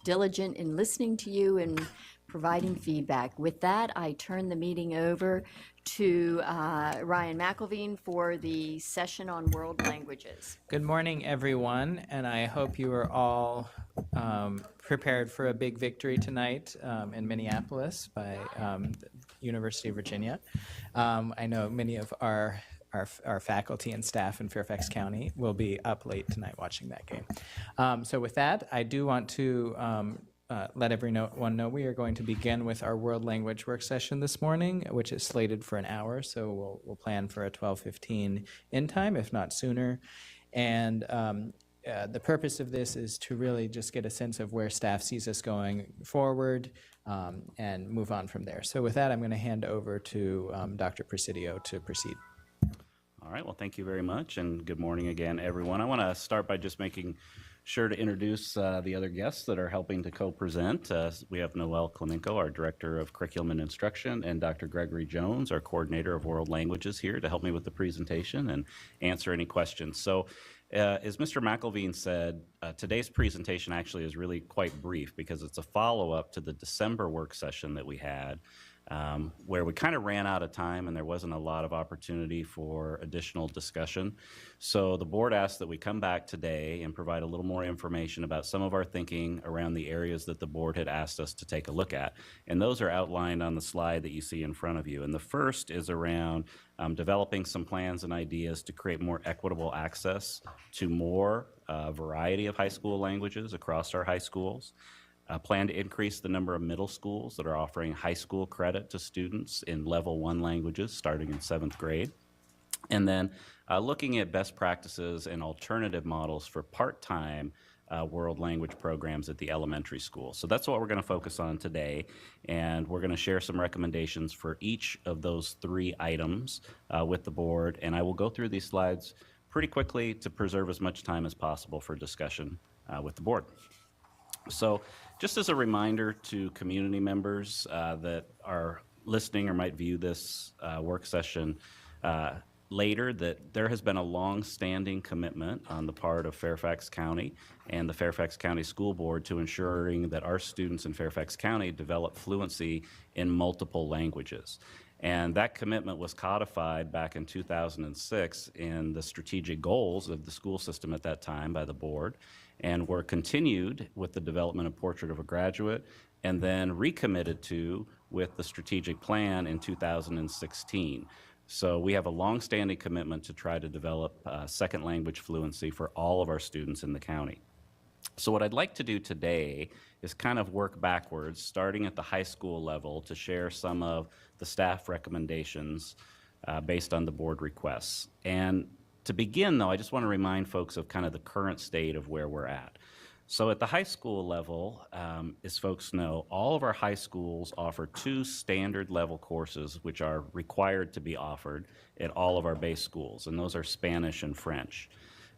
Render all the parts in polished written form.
diligent in listening to you and providing feedback. With that, I turn the meeting over to Ryan McElveen for the session on world languages. Good morning, everyone, and I hope you are all prepared for a big victory tonight in Minneapolis by the University of Virginia. I know many of our faculty and staff in Fairfax County will be up late tonight watching that game. So with that, I do want to let everyone know we are going to begin with our world language work session this morning, which is slated for an hour, so we'll plan for a 12:15 end time, if not sooner. And the purpose of this is to really just get a sense of where staff sees us going forward and move on from there. So with that, I'm going to hand over to Dr. Presidio to proceed. All right, well, thank you very much, and good morning again, everyone. I want to start by just making sure to introduce the other guests that are helping to co-present. We have Noelle Klemenko, our Director of Curriculum and Instruction, and Dr. Gregory Jones, our Coordinator of World Languages, here to help me with the presentation and answer any questions. So, as Mr. McElveen said, today's presentation actually is really quite brief because it's a follow-up to the December work session that we had, where we kind of ran out of time and there wasn't a lot of opportunity for additional discussion. So the board asked that we come back today and provide a little more information about some of our thinking around the areas that the board had asked us to take a look at. And those are outlined on the slide that you see in front of you. And the first is around developing some plans and ideas to create more equitable access to more variety of high school languages across our high schools. Plan to increase the number of middle schools that are offering high school credit to students in level 1 languages starting in 7th grade. And then looking at best practices and alternative models for part-time world language programs at the elementary school. So that's what we're going to focus on today, and we're going to share some recommendations for each of those 3 items with the board, and I will go through these slides pretty quickly to preserve as much time as possible for discussion with the board. So just as a reminder to community members that are listening or might view this work session later, that there has been a long-standing commitment on the part of Fairfax County and the Fairfax County School Board to ensuring that our students in Fairfax County develop fluency in multiple languages. And that commitment was codified back in 2006 in the strategic goals of the school system at that time by the board, and were continued with the development of Portrait of a Graduate, and then recommitted to with the strategic plan in 2016. So we have a long-standing commitment to try to develop second language fluency for all of our students in the county. So what I'd like to do today is kind of work backwards, starting at the high school level, to share some of the staff recommendations based on the board requests. And to begin, though, I just want to remind folks of kind of the current state of where we're at. So at the high school level, as folks know, all of our high schools offer 2 standard level courses which are required to be offered at all of our base schools, and those are Spanish and French.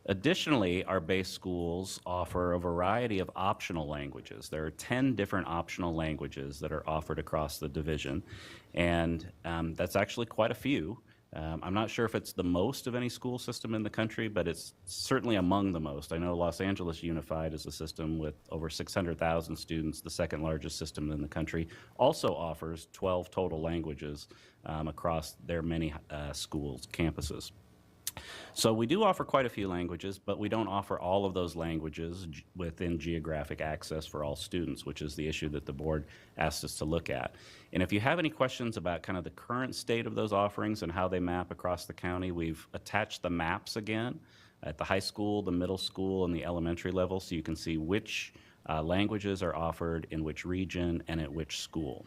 Additionally, our base schools offer a variety of optional languages. There are 10 different optional languages that are offered across the division, and that's actually quite a few. I'm not sure if it's the most of any school system in the country, but it's certainly among the most. I know Los Angeles Unified is a system with over 600,000 students, the second largest system in the country, also offers 12 total languages across their many schools, campuses. So we do offer quite a few languages, but we don't offer all of those languages within geographic access for all students, which is the issue that the board asked us to look at. And if you have any questions about kind of the current state of those offerings and how they map across the county, we've attached the maps again at the high school, the middle school, and the elementary level, so you can see which languages are offered in which region and at which school.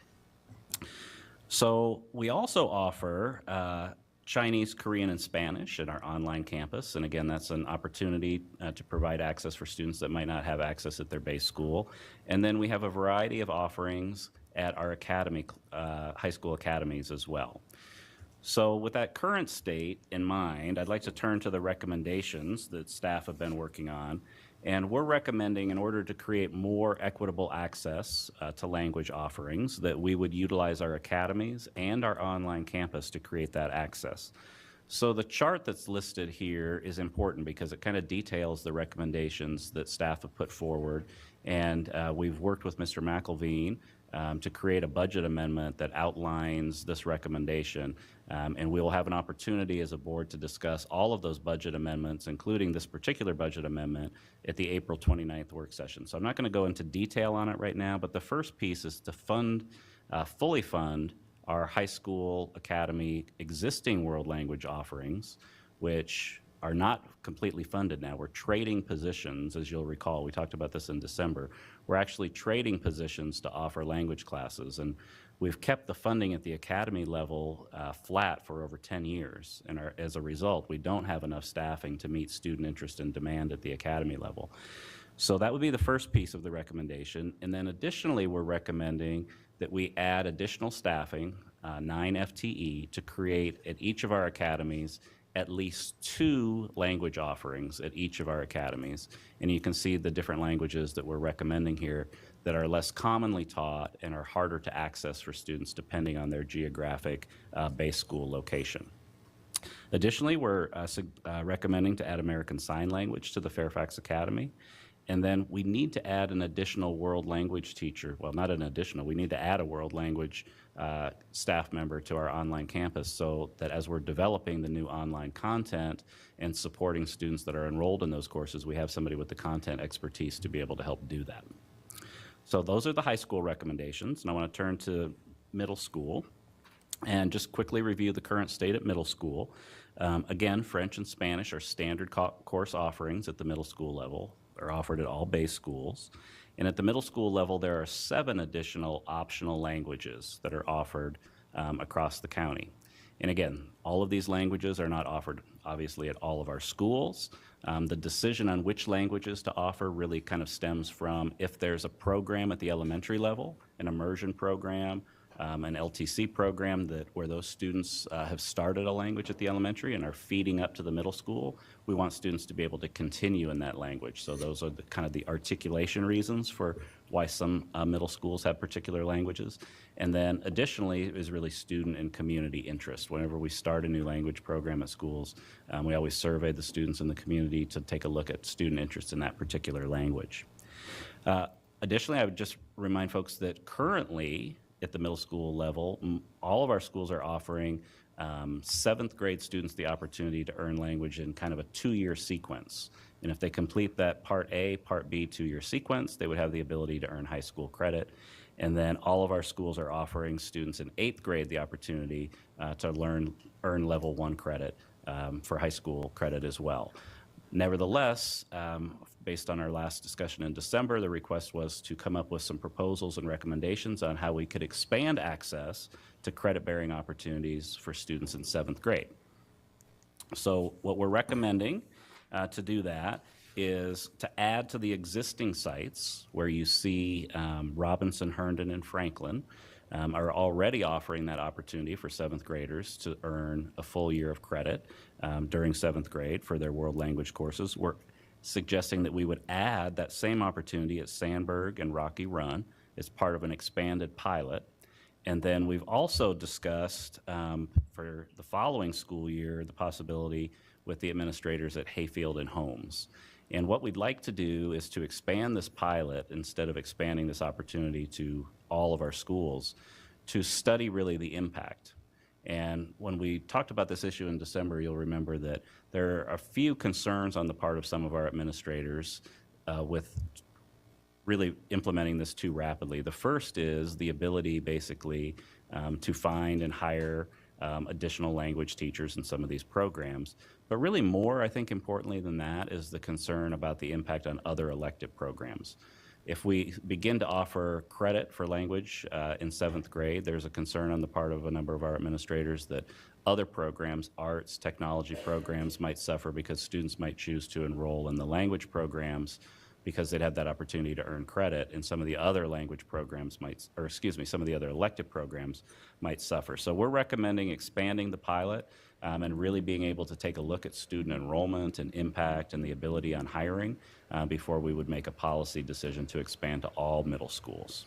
So we also offer Chinese, Korean, and Spanish at our online campus. And again, that's an opportunity to provide access for students that might not have access at their base school. And then we have a variety of offerings at our academy, high school academies as well. So with that current state in mind, I'd like to turn to the recommendations that staff have been working on. And we're recommending, in order to create more equitable access to language offerings, that we would utilize our academies and our online campus to create that access. So the chart that's listed here is important because it kind of details the recommendations that staff have put forward And we've worked with Mr. McElveen to create a budget amendment that outlines this recommendation. And we will have an opportunity as a board to discuss all of those budget amendments, including this particular budget amendment, at the April 29th work session. So I'm not going to go into detail on it right now, but the first piece is to fully fund our high school academy existing world language offerings, which are not completely funded now. We're trading positions, as you'll recall. We talked about this in December. We're actually trading positions to offer language classes, and we've kept the funding at the academy level flat for over 10 years, and as a result, we don't have enough staffing to meet student interest and demand at the academy level. So that would be the first piece of the recommendation, and then additionally, we're recommending that we add additional staffing, 9 FTE, to create at each of our academies at least 2 language offerings at each of our academies. And you can see the different languages that we're recommending here that are less commonly taught and are harder to access for students depending on their geographic base school location. Additionally, we're recommending to add American Sign Language to the Fairfax Academy. And then we need to add an additional world language teacher. Well, not an additional, we need to add a world language staff member to our online campus so that as we're developing the new online content and supporting students that are enrolled in those courses, we have somebody with the content expertise to be able to help do that. So those are the high school recommendations, and I want to turn to middle school and just quickly review the current state at middle school. Again, French and Spanish are standard course offerings at the middle school level. Are offered at all base schools. And at the middle school level, there are 7 additional optional languages that are offered across the county. And again, all of these languages are not offered, obviously, at all of our schools. The decision on which languages to offer really kind of stems from if there's a program at the elementary level, an immersion program, an LTC program where those students have started a language at the elementary and are feeding up to the middle school. We want students to be able to continue in that language. So those are kind of the articulation reasons for why some middle schools have particular languages. And then additionally is really student and community interest. Whenever we start a new language program at schools, we always survey the students in the community to take a look at student interest in that particular language. Additionally, I would just remind folks that currently, at the middle school level, all of our schools are offering 7th grade students the opportunity to earn language in kind of a 2-year sequence. And if they complete that Part A, Part B 2-year sequence, they would have the ability to earn high school credit. And then all of our schools are offering students in 8th grade the opportunity to earn level 1 credit for high school credit as well. Nevertheless, based on our last discussion in December, the request was to come up with some proposals and recommendations on how we could expand access to credit-bearing opportunities for students in 7th grade. So what we're recommending to do that is to add to the existing sites where you see Robinson, Herndon, and Franklin are already offering that opportunity for 7th graders to earn a full year of credit during 7th grade for their world language courses. We're suggesting that we would add that same opportunity at Sandburg and Rocky Run as part of an expanded pilot. And then we've also discussed for the following school year the possibility with the administrators at Hayfield and Holmes. And what we'd like to do is to expand this pilot instead of expanding this opportunity to all of our schools to study really the impact. And when we talked about this issue in December, you'll remember that there are a few concerns on the part of some of our administrators with really implementing this too rapidly. The first is the ability basically to find and hire additional language teachers in some of these programs. But really more, I think importantly than that, is the concern about the impact on other elective programs. If we begin to offer credit for language in 7th grade, there's a concern on the part of a number of our administrators that other programs, arts, technology programs, might suffer because students might choose to enroll in the language programs because they'd have that opportunity to earn credit, and some of the other language programs might, or excuse me, some of the other elective programs might suffer. So we're recommending expanding the pilot and really being able to take a look at student enrollment and impact and the ability on hiring before we would make a policy decision to expand to all middle schools.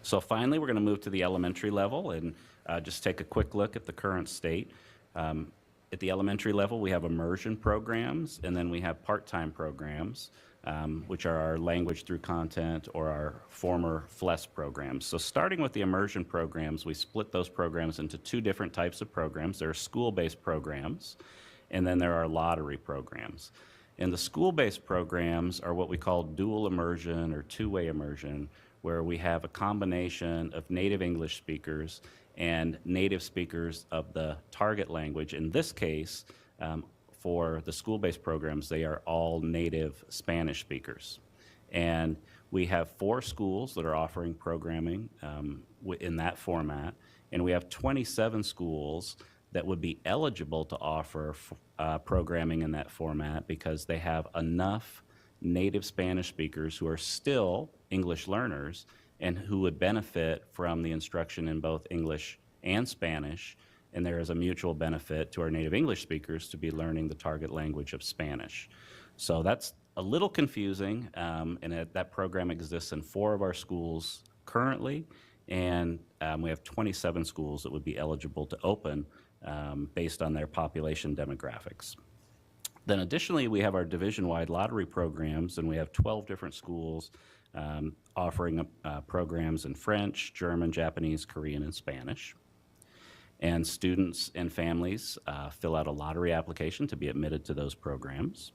So finally, we're going to move to the elementary level and just take a quick look at the current state. At the elementary level, we have immersion programs, and then we have part-time programs. which are our language through content or our former FLES programs. So starting with the immersion programs, we split those programs into two different types of programs. There are school-based programs, and then there are lottery programs. And the school-based programs are what we call dual immersion or two-way immersion, where we have a combination of native English speakers and native speakers of the target language. In this case, for the school-based programs, they are all native Spanish speakers. And we have 4 schools that are offering programming in that format, and we have 27 schools that would be eligible to offer programming in that format because they have enough native Spanish speakers who are still English learners and who would benefit from the instruction in both English and Spanish. And there is a mutual benefit to our native English speakers to be learning the target language of Spanish. So that's a little confusing, and that program exists in 4 of our schools currently, and we have 27 schools that would be eligible to open based on their population demographics. Then additionally, we have our division-wide lottery programs, and we have 12 different schools offering programs in French, German, Japanese, Korean, and Spanish. And students and families fill out a lottery application to be admitted to those programs.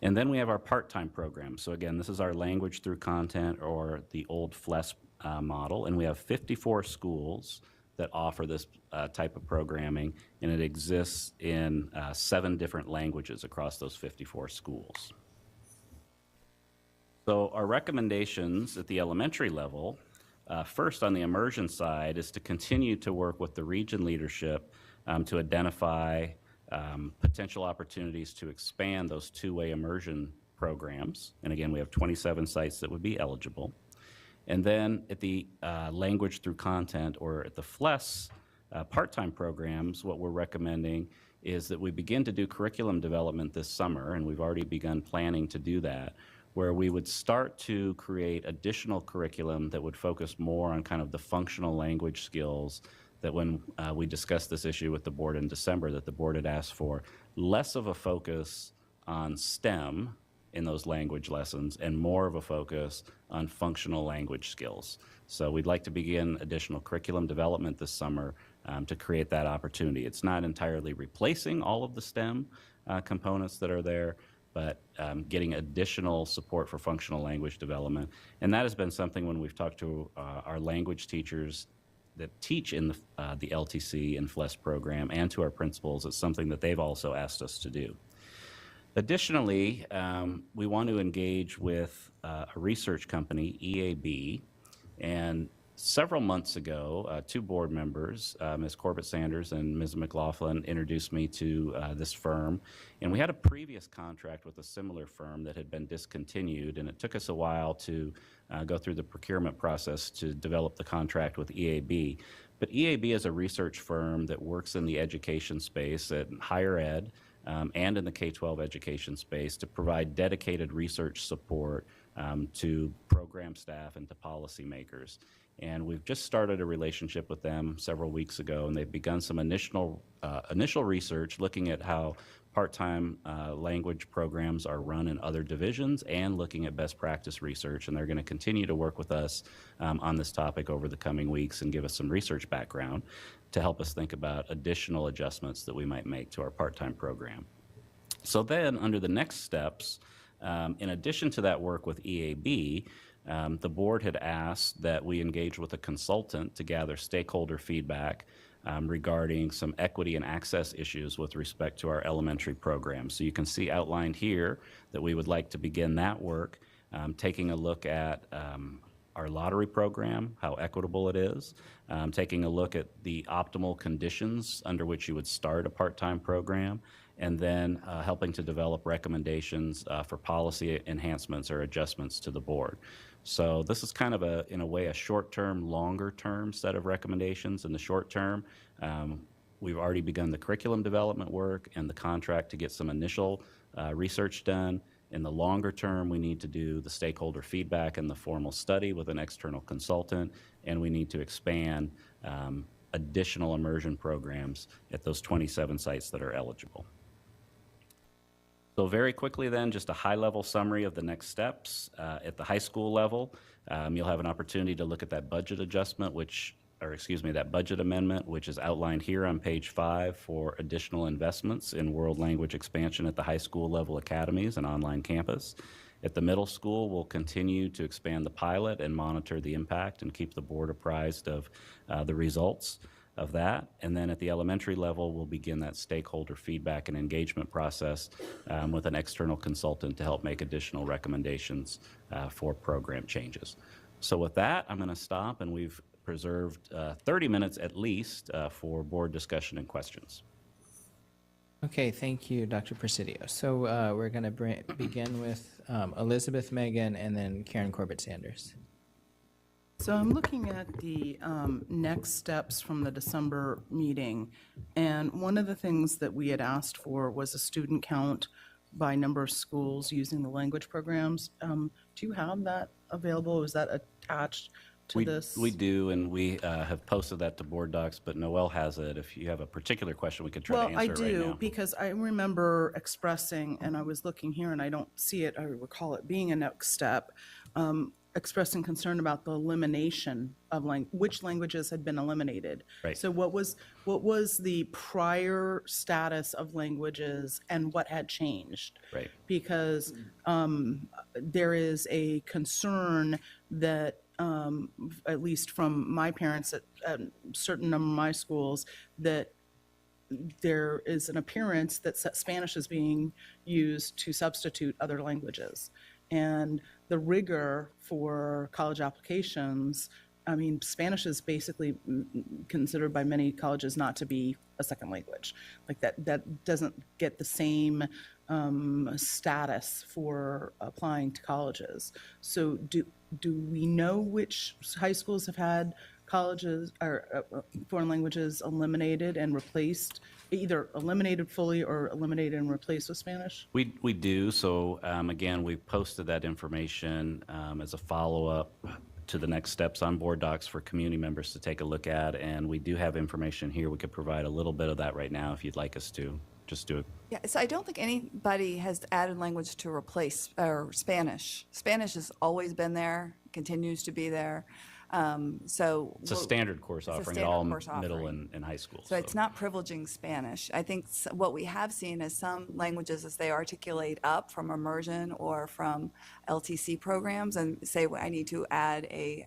And then we have our part-time program. So again, this is our language through content or the old FLES model, and we have 54 schools that offer this type of programming, and it exists in 7 different languages across those 54 schools. So our recommendations at the elementary level, first on the immersion side, is to continue to work with the region leadership to identify potential opportunities to expand those two-way immersion programs. And again, we have 27 sites that would be eligible. And then at the language through content or at the FLES part-time programs, what we're recommending is that we begin to do curriculum development this summer, and we've already begun planning to do that, where we would start to create additional curriculum that would focus more on kind of the functional language skills that when we discussed this issue with the board in December, that the board had asked for less of a focus on STEM in those language lessons and more of a focus on functional language skills. So we'd like to begin additional curriculum development this summer to create that opportunity. It's not entirely replacing all of the STEM components that are there, but getting additional support for functional language development. And that has been something when we've talked to our language teachers that teach in the LTC and FLES program and to our principals, it's something that they've also asked us to do. Additionally, we want to engage with a research company, EAB, and several months ago, 2 board members, Ms. Corbett Sanders and Ms. McLaughlin, introduced me to this firm. And we had a previous contract with a similar firm that had been discontinued, and it took us a while to go through the procurement process to develop the contract with EAB. But EAB is a research firm that works in the education space at higher ed and in the K-12 education space to provide dedicated research support to program staff and to policymakers. And we've just started a relationship with them several weeks ago, and they've begun some initial research looking at how part-time language programs are run in other divisions and looking at best practice research. And they're going to continue to work with us on this topic over the coming weeks and give us some research background to help us think about additional adjustments that we might make to our part-time program. So then under the next steps, in addition to that work with EAB, the board had asked that we engage with a consultant to gather stakeholder feedback regarding some equity and access issues with respect to our elementary program. So you can see outlined here that we would like to begin that work, taking a look at our lottery program, how equitable it is, taking a look at the optimal conditions under which you would start a part-time program, and then helping to develop recommendations for policy enhancements or adjustments to the board. So this is kind of in a way, a short-term, longer-term set of recommendations. In the short term, we've already begun the curriculum development work and the contract to get some initial research done. In the longer term, we need to do the stakeholder feedback and the formal study with an external consultant, and we need to expand additional immersion programs at those 27 sites that are eligible. So very quickly then, just a high-level summary of the next steps. At the high school level, you'll have an opportunity to look at that budget adjustment, that budget amendment, which is outlined here on page 5 for additional investments in world language expansion at the high school level academies and online campus. At the middle school, we'll continue to expand the pilot and monitor the impact and keep the board apprised of the results of that. And then at the elementary level, we'll begin that stakeholder feedback and engagement process with an external consultant to help make additional recommendations for program changes. So with that, I'm going to stop, and we've preserved 30 minutes at least for board discussion and questions. Okay, thank you, Dr. Presidio. So we're going to begin with Elizabeth Megan and then Karen Corbett-Sanders. So I'm looking at the next steps from the December meeting, and one of the things that we had asked for was a student count by number of schools using the language programs. Do you have that available? Is that attached to this? We do, and we have posted that to board docs, but Noelle has it. If you have a particular question, we could try to answer it right now. Well, I do, because I remember expressing, and I was looking here and I don't see it, I recall it being a next step, expressing concern about the elimination of which languages had been eliminated. Right. So what was the prior status of languages and what had changed? Right. Because there is a concern that, at least from my parents at a certain number of my schools, that there is an appearance that Spanish is being used to substitute other languages. And the rigor for college applications, I mean, Spanish is basically considered by many colleges not to be a second language. Like that doesn't get the same status for applying to colleges. So do we know which high schools have had colleges or foreign languages eliminated and replaced, either eliminated fully or eliminated and replaced with Spanish? We do. So again, we posted that information as a follow-up to the next steps on board docs for community members to take a look at. And we do have information here. We could provide a little bit of that right now if you'd like us to. Just do it. Yeah, so I don't think anybody has added language to replace Spanish. Spanish has always been there, continues to be there. So It's a standard course it's a offering at standard all course middle offering. and high schools. So it's not privileging Spanish. I think what we have seen is some languages, as they articulate up from immersion or from LTC programs and say, well, I need to add a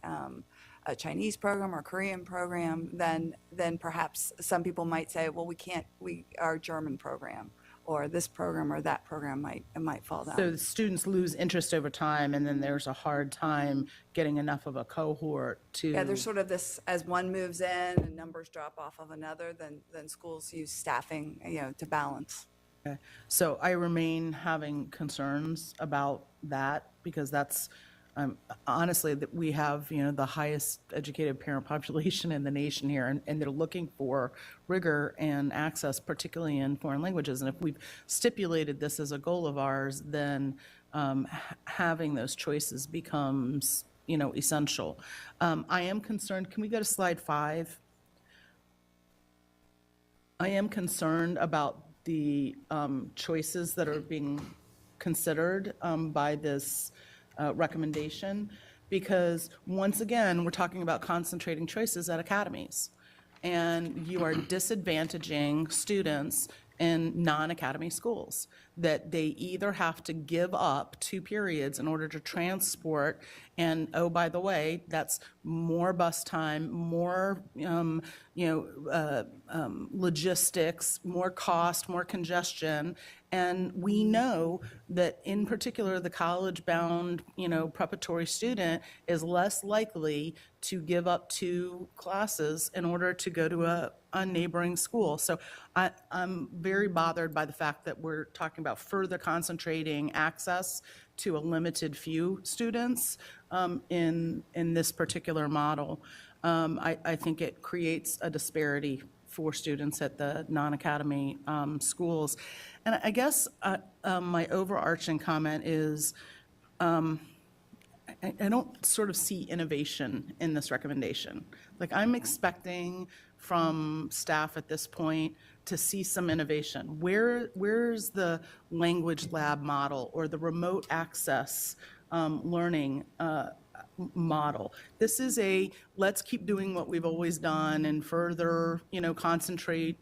Chinese program or Korean program, then perhaps some people might say, well, our German program or this program or that program might fall down. So the students lose interest over time, and then there's a hard time getting enough of a cohort to. Yeah, there's sort of this, as one moves in and numbers drop off of another, then schools use staffing, to balance. Okay. So I remain having concerns about that, because that's, honestly, that we have, the highest educated parent population in the nation here, and they're looking for rigor and access, particularly in foreign languages. And if we've stipulated this as a goal of ours, then having those choices becomes, essential. I am concerned, can we go to slide 5? I am concerned about the choices that are being considered by this recommendation, because once again, we're talking about concentrating choices at academies, and you are disadvantaging students in non-academy schools, that they either have to give up 2 periods in order to transport, and oh, by the way, that's more bus time, more logistics, more cost, more congestion. And we know that in particular, the college-bound, preparatory student is less likely to give up 2 classes in order to go to a neighboring school. So I'm very bothered by the fact that we're talking about further concentrating access to a limited few students in this particular model. I think it creates a disparity for students at the non-academy schools. And I guess my overarching comment is, I don't sort of see innovation in this recommendation. Like, I'm expecting from staff at this point to see some innovation. Where's the language lab model or the remote access learning model? This is a, let's keep doing what we've always done and further, concentrate,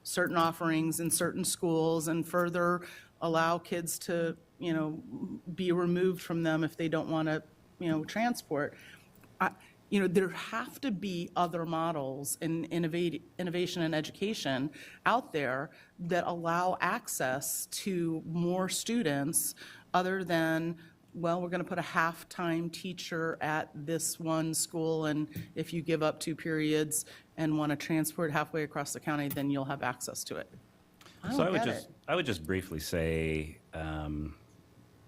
certain offerings in certain schools and further allow kids to, be removed from them if they don't want to, transport. There have to be other models in innovation and education out there that allow access to more students other than, well, we're going to put a half-time teacher at this one school, and if you give up 2 periods and want to transport halfway across the county, then you'll have access to it. I would just briefly say,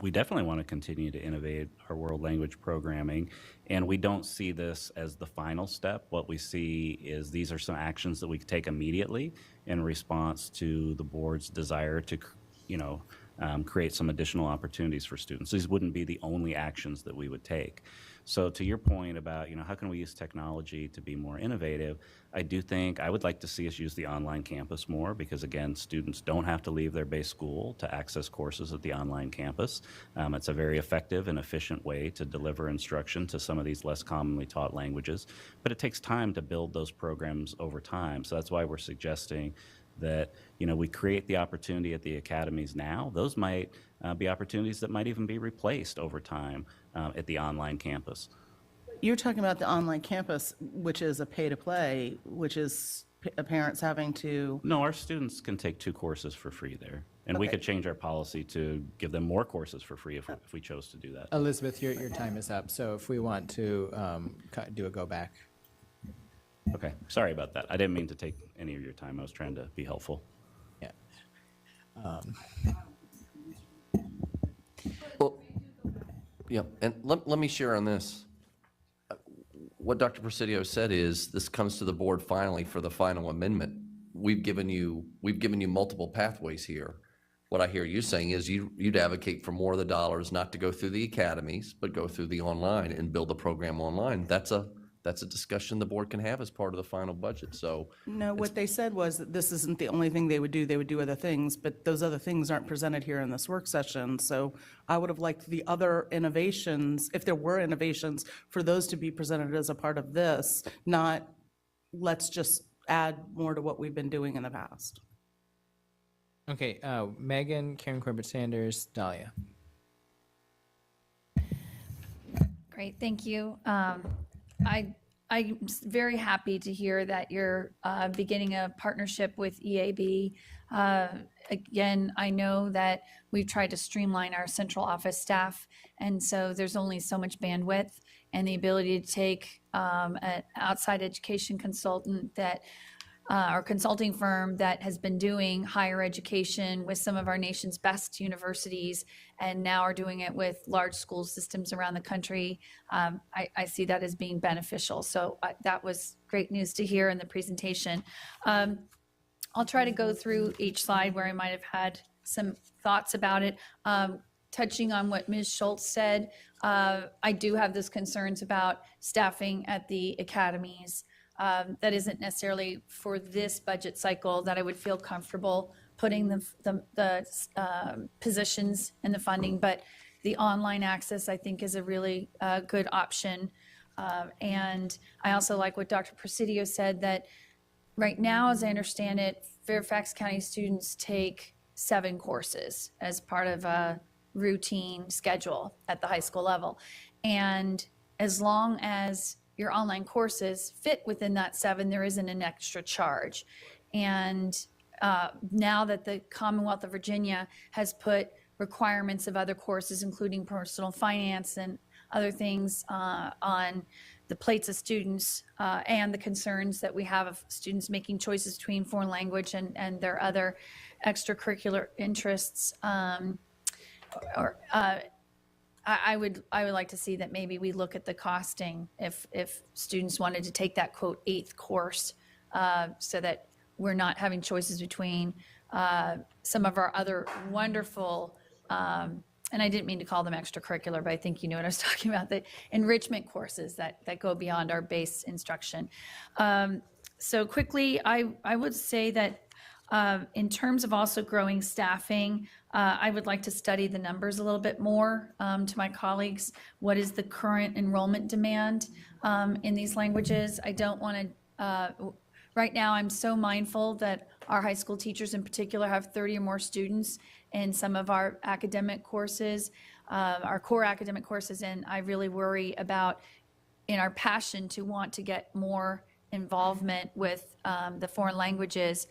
we definitely want to continue to innovate our world language programming, and we don't see this as the final step. What we see is these are some actions that we could take immediately in response to the board's desire to, create some additional opportunities for students. These wouldn't be the only actions that we would take. So to your point about, how can we use technology to be more innovative, I do think I would like to see us use the online campus more because, again, students don't have to leave their base school to access courses at the online campus. It's a very effective and efficient way to deliver instruction to some of these less commonly taught languages, but it takes time to build those programs over time. So that's why we're suggesting that we create the opportunity at the academies now. Those might be opportunities that might even be replaced over time at the online campus. You're talking about the online campus, which is a pay-to-play, which is parents having to... No, our students can take 2 courses for free there. And we Okay. could change our policy to give them more courses for free if we chose to do that. Elizabeth, your time is up, so if we want to do a go back. Okay, sorry about that. I didn't mean to take any of your time. I was trying to be helpful. Yeah. Well, yeah, and let me share on this. What Dr. Presidio said is this comes to the board finally for the final amendment. We've given you multiple pathways here. What I hear you saying is you'd advocate for more of the dollars not to go through the academies, but go through the online and build the program online. That's a discussion the board can have as part of the final budget. So No, what they said was that this isn't the only thing they would do. They would do other things, but those other things aren't presented here in this work session. So I would have liked the other innovations, if there were innovations, for those to be presented as a part of this, not let's just add more to what we've been doing in the past. Okay, Megan, Karen Corbett Sanders, Dahlia. Great, thank you. I'm very happy to hear that you're beginning a partnership with EAB. Again, I know that we've tried to streamline our central office staff, and so there's only so much bandwidth, and the ability to take an outside education consultant that our consulting firm that has been doing higher education with some of our nation's best universities and now are doing it with large school systems around the country. I see that as being beneficial. So that was great news to hear in the presentation. I'll try to go through each slide where I might have had some thoughts about it. Touching on what Ms. Schultz said, I do have those concerns about staffing at the academies. That isn't necessarily for this budget cycle that I would feel comfortable putting the positions and the funding, but the online access I think is a really good option. And I also like what Dr. Presidio said, that right now, as I understand it, Fairfax County students take 7 courses as part of a routine schedule at the high school level. And as long as your online courses fit within that 7, there isn't an extra charge. And now that the Commonwealth of Virginia has put requirements of other courses, including personal finance and other things on the plates of students and the concerns that we have of students making choices between foreign language and their other extracurricular interests, I would like to see that maybe we look at the costing if students wanted to take that quote 8th course, so that we're not having choices between some of our other wonderful and I didn't mean to call them extracurricular, but I think you know what I was talking about, the enrichment courses that go beyond our base instruction. So quickly, I would say that in terms of also growing staffing, I would like to study the numbers a little bit more to my colleagues. What is the current enrollment demand in these languages? I don't want to, right now I'm so mindful that our high school teachers in particular have 30 or more students in some of our academic courses, our core academic courses, and I really worry about in our passion to want to get more involvement with the foreign languages.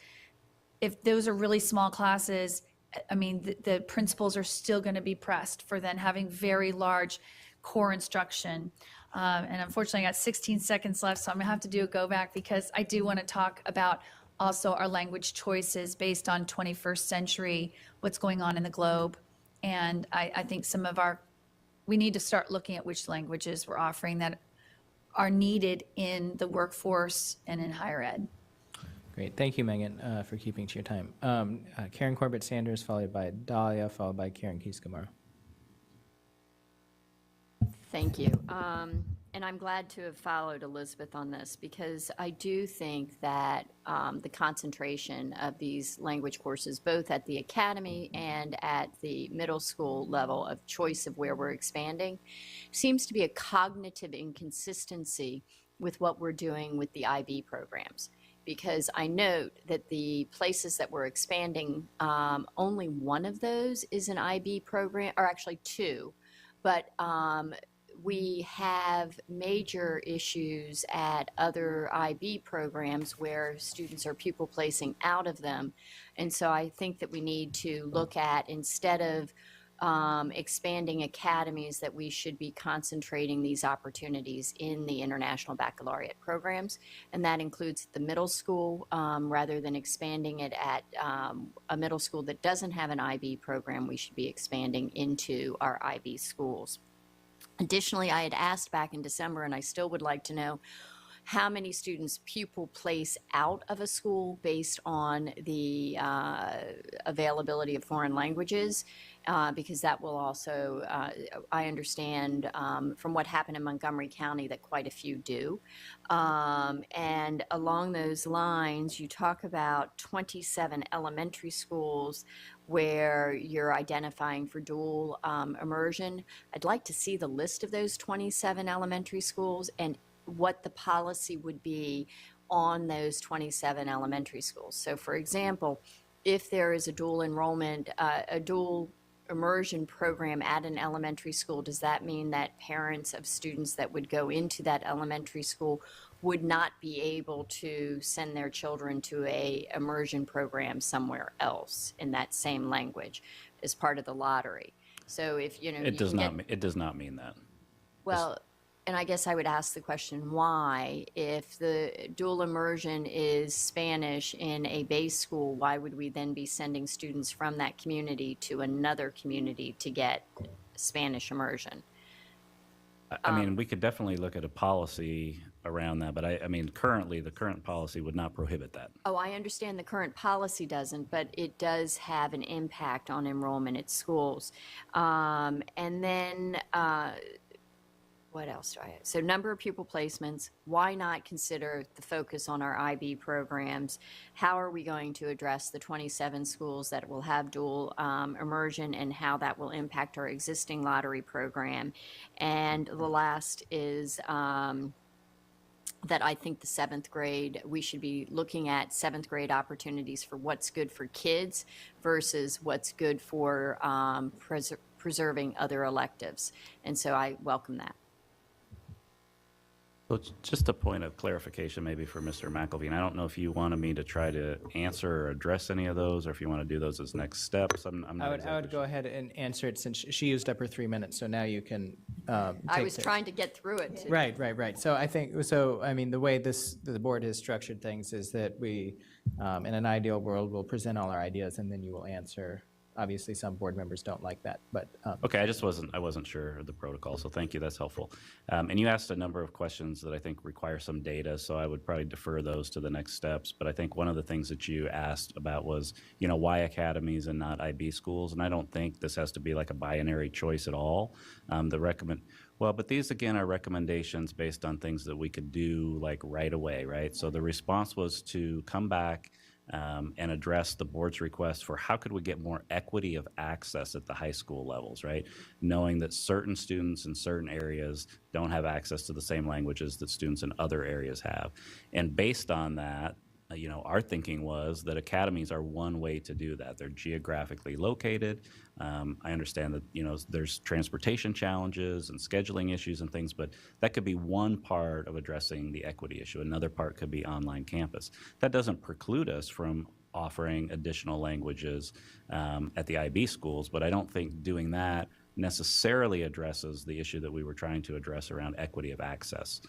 If those are really small classes, I mean, the principals are still going to be pressed for then having very large core instruction. And unfortunately, I got 16 seconds left, so I'm going to have to do a go back because I do want to talk about also our language choices based on 21st century, what's going on in the globe. And I think we need to start looking at which languages we're offering that are needed in the workforce and in higher ed. Great. Thank you, Megan, for keeping to your time. Karen Corbett Sanders, followed by Dahlia, followed by Karen Keys-Gamarra. Thank you. And I'm glad to have followed Elizabeth on this because I do think that the concentration of these language courses, both at the academy and at the middle school level of choice of where we're expanding, seems to be a cognitive inconsistency with what we're doing with the IB programs. Because I note that the places that we're expanding, only one of those is an IB program, or actually two, but we have major issues at other IB programs where students are pupil placing out of them. And so I think that we need to look at, instead of expanding academies, that we should be concentrating these opportunities in the international baccalaureate programs. And that includes the middle school, rather than expanding it at a middle school that doesn't have an IB program, we should be expanding into our IB schools. Additionally, I had asked back in December, and I still would like to know, how many students pupil place out of a school based on the availability of foreign languages, because that will also, I understand from what happened in Montgomery County that quite a few do. And along those lines, you talk about 27 elementary schools where you're identifying for dual immersion. I'd like to see the list of those 27 elementary schools and what the policy would be on those 27 elementary schools. So for example, if there is a dual enrollment, a dual immersion program at an elementary school, does that mean that parents of students that would go into that elementary school would not be able to send their children to a immersion program somewhere else in that same language as part of the lottery? So if, you know, It does not mean that. well, and I guess I would ask the question, why? If the dual immersion is Spanish in a base school, why would we then be sending students from that community to another community to get Spanish immersion? I mean, we could definitely look at a policy around that, but I mean, currently, the current policy would not prohibit that. Oh, I understand the current policy doesn't, but it does have an impact on enrollment at schools. And then, what else do I have? So number of pupil placements, why not consider the focus on our IB programs? How are we going to address the 27 schools that will have dual immersion and how that will impact our existing lottery program? And the last is that I think the 7th grade, we should be looking at 7th grade opportunities for what's good for kids versus what's good for preserving other electives. And so I welcome that. So just a point of clarification maybe for Mr. McElveen. I don't know if you wanted me to try to answer or address any of those, or if you want to do those as next steps. I'm not I would exactly go ahead and answer it since she used up her 3 minutes, so now you can I was take trying to get through it. to- Right. So I think, I mean, the way the board has structured things is that we, in an ideal world, will present all our ideas and then you will answer Obviously, some board members don't like that, but Okay, I wasn't sure of the protocol, so thank you, that's helpful. And you asked a number of questions that I think require some data, so I would probably defer those to the next steps. But I think one of the things that you asked about was, why academies and not IB schools? And I don't think this has to be like a binary choice at all. But these again are recommendations based on things that we could do like right away, right? So the response was to come back and address the board's request for how could we get more equity of access at the high school levels, right? Knowing that certain students in certain areas don't have access to the same languages that students in other areas have. And based on that, our thinking was that academies are one way to do that. They're geographically located. I understand that, there's transportation challenges and scheduling issues and things, but that could be one part of addressing the equity issue. Another part could be online campus. That doesn't preclude us from offering additional languages at the IB schools, but I don't think doing that necessarily addresses the issue that we were trying to address around equity of access.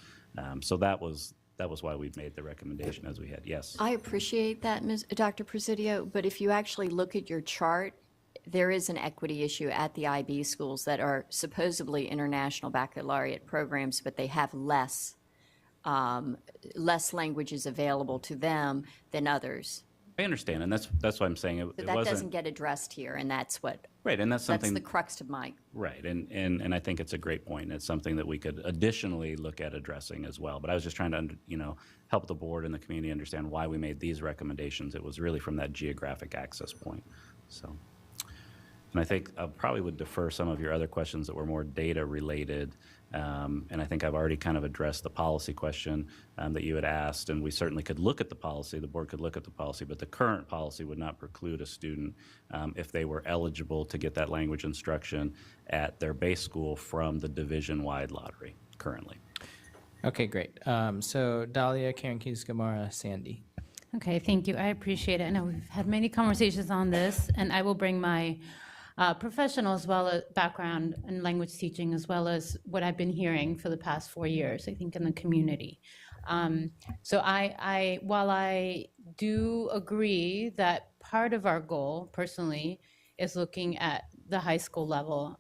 So that was why we made the recommendation as we had. Yes. I appreciate that, Dr. Presidio, but if you actually look at your chart, there is an equity issue at the IB schools that are supposedly international baccalaureate programs, but they have less languages available to them than others. I understand, and that's why I'm saying So it that wasn't doesn't get addressed here, and that's what, right, and that's that's something the crux of my, right, and I think it's a great point. It's something that we could additionally look at addressing as well. But I was just trying to help the board and the community understand why we made these recommendations. It was really from that geographic access point. So. And I think I probably would defer some of your other questions that were more data related. And I think I've already kind of addressed the policy question that you had asked. And we certainly could look at the policy, the board could look at the policy, but the current policy would not preclude a student if they were eligible to get that language instruction at their base school from the division-wide lottery currently. okay, great. So Dahlia, Karen Keys, Gamara, Sandy. Okay, thank you. I appreciate it. I know we've had many conversations on this, and I will bring my professional as well as background in language teaching, as well as what I've been hearing for the past 4 years, I think, in the community. So while I do agree that part of our goal, personally, is looking at the high school level,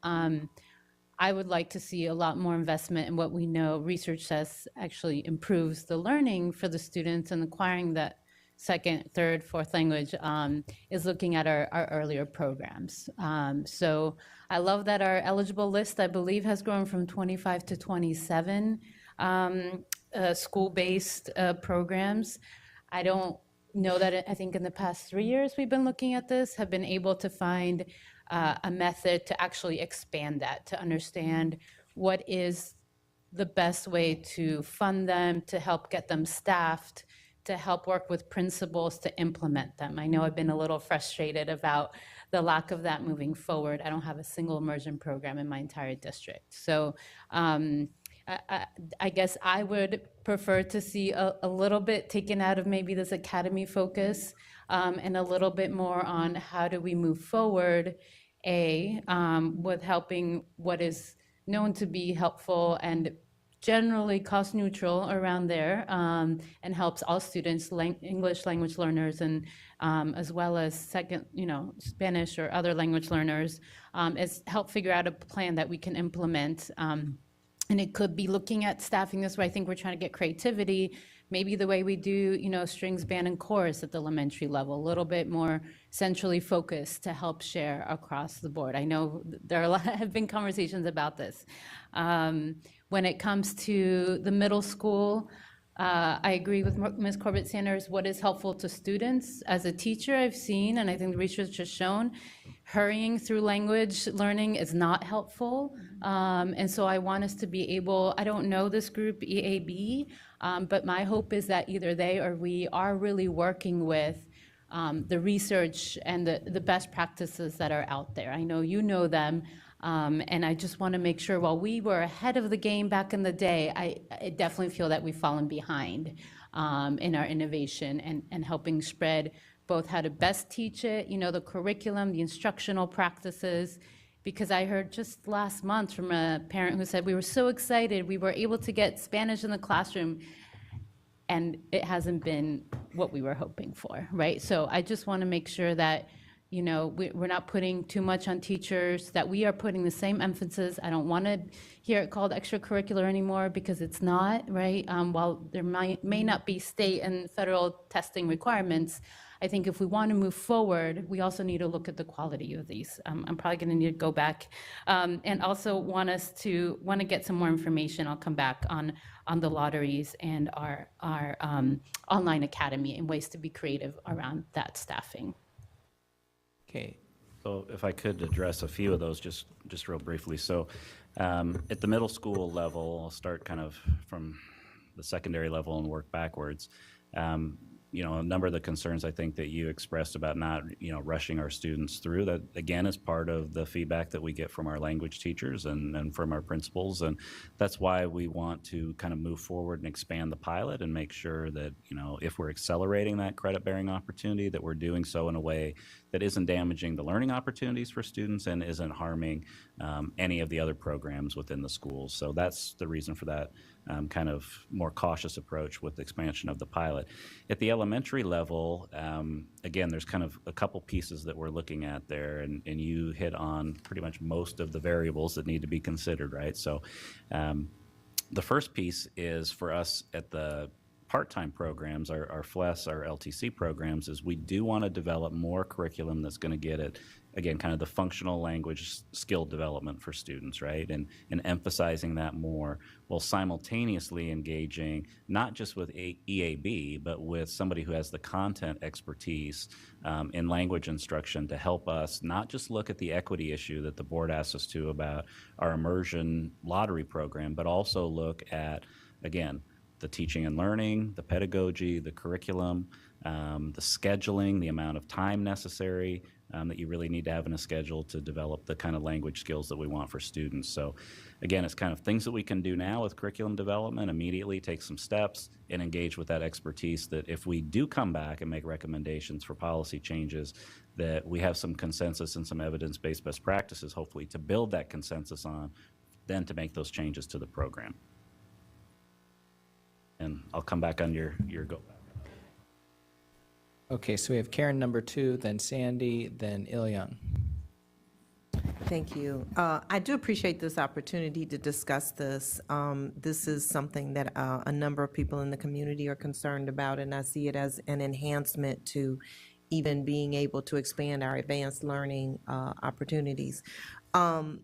I would like to see a lot more investment in what we know research says actually improves the learning for the students and acquiring that second, third, fourth language is looking at our earlier programs. So I love that our eligible list, I believe, has grown from 25 to 27 school-based programs. I don't know that, I think in the past 3 years we've been looking at this, have been able to find a method to actually expand that, to understand what is the best way to fund them, to help get them staffed, to help work with principals to implement them. I know I've been a little frustrated about the lack of that moving forward. I don't have a single immersion program in my entire district. So I guess I would prefer to see a little bit taken out of maybe this academy focus and a little bit more on how do we move forward, with helping what is known to be helpful and generally cost neutral around there, and helps all students, English language learners, and as well as second, Spanish or other language learners, is help figure out a plan that we can implement. And it could be looking at staffing this way. I think we're trying to get creativity, maybe the way we do, strings, band, and chorus at the elementary level, a little bit more centrally focused to help share across the board. I know there have been conversations about this. When it comes to the middle school, I agree with Ms. Corbett-Sanders. What is helpful to students? As a teacher, I've seen, and I think the research has shown, hurrying through language learning is not helpful. And so I want us to be able, I don't know this group, EAB, but my hope is that either they or we are really working with the research and the best practices that are out there. I know you know them. And I just want to make sure, while we were ahead of the game back in the day, I definitely feel that we've fallen behind in our innovation and helping spread both how to best teach it, the curriculum, the instructional practices. Because I heard just last month from a parent who said, we were so excited, we were able to get Spanish in the classroom, and it hasn't been what we were hoping for, right? So I just want to make sure that You know, we're not putting too much on teachers, that we are putting the same emphasis. I don't want to hear it called extracurricular anymore because it's not, right? While there may not be state and federal testing requirements, I think if we want to move forward, we also need to look at the quality of these. I'm probably going to need to go back and also want to get some more information. I'll come back on the lotteries and our online academy and ways to be creative around that staffing. Okay. So if I could address a few of those just real briefly. So at the middle school level, I'll start kind of from the secondary level and work backwards. You know, a number of the concerns I think that you expressed about not, you know, rushing our students through, that again is part of the feedback that we get from our language teachers and from our principals. And that's why we want to kind of move forward and expand the pilot and make sure that, you know, if we're accelerating that credit bearing opportunity, that we're doing so in a way that isn't damaging the learning opportunities for students and isn't harming any of the other programs within the schools. So that's the reason for that kind of more cautious approach with the expansion of the pilot. At the elementary level, again, there's kind of a couple pieces that we're looking at there, and you hit on pretty much most of the variables that need to be considered, right? So the first piece is for us at the part-time programs, our FLES, our LTC programs, is we do want to develop more curriculum that's going to get at, again, kind of the functional language skill development for students, right? And emphasizing that more while simultaneously engaging not just with EAB, but with somebody who has the content expertise in language instruction to help us not just look at the equity issue that the board asked us to about our immersion lottery program, but also look at, again, the teaching and learning, the pedagogy, the curriculum, the scheduling, the amount of time necessary that you really need to have in a schedule to develop the kind of language skills that we want for students. So again, it's kind of things that we can do now with curriculum development, immediately take some steps and engage with that expertise, that if we do come back and make recommendations for policy changes, that we have some consensus and some evidence-based best practices, hopefully, to build that consensus on, then to make those changes to the program. And I'll come back on your go. Okay, so we have Karen number 2, then Sandy, then Ilyang. Thank you. I do appreciate this opportunity to discuss this. This is something that a number of people in the community are concerned about, and I see it as an enhancement to even being able to expand our advanced learning opportunities. A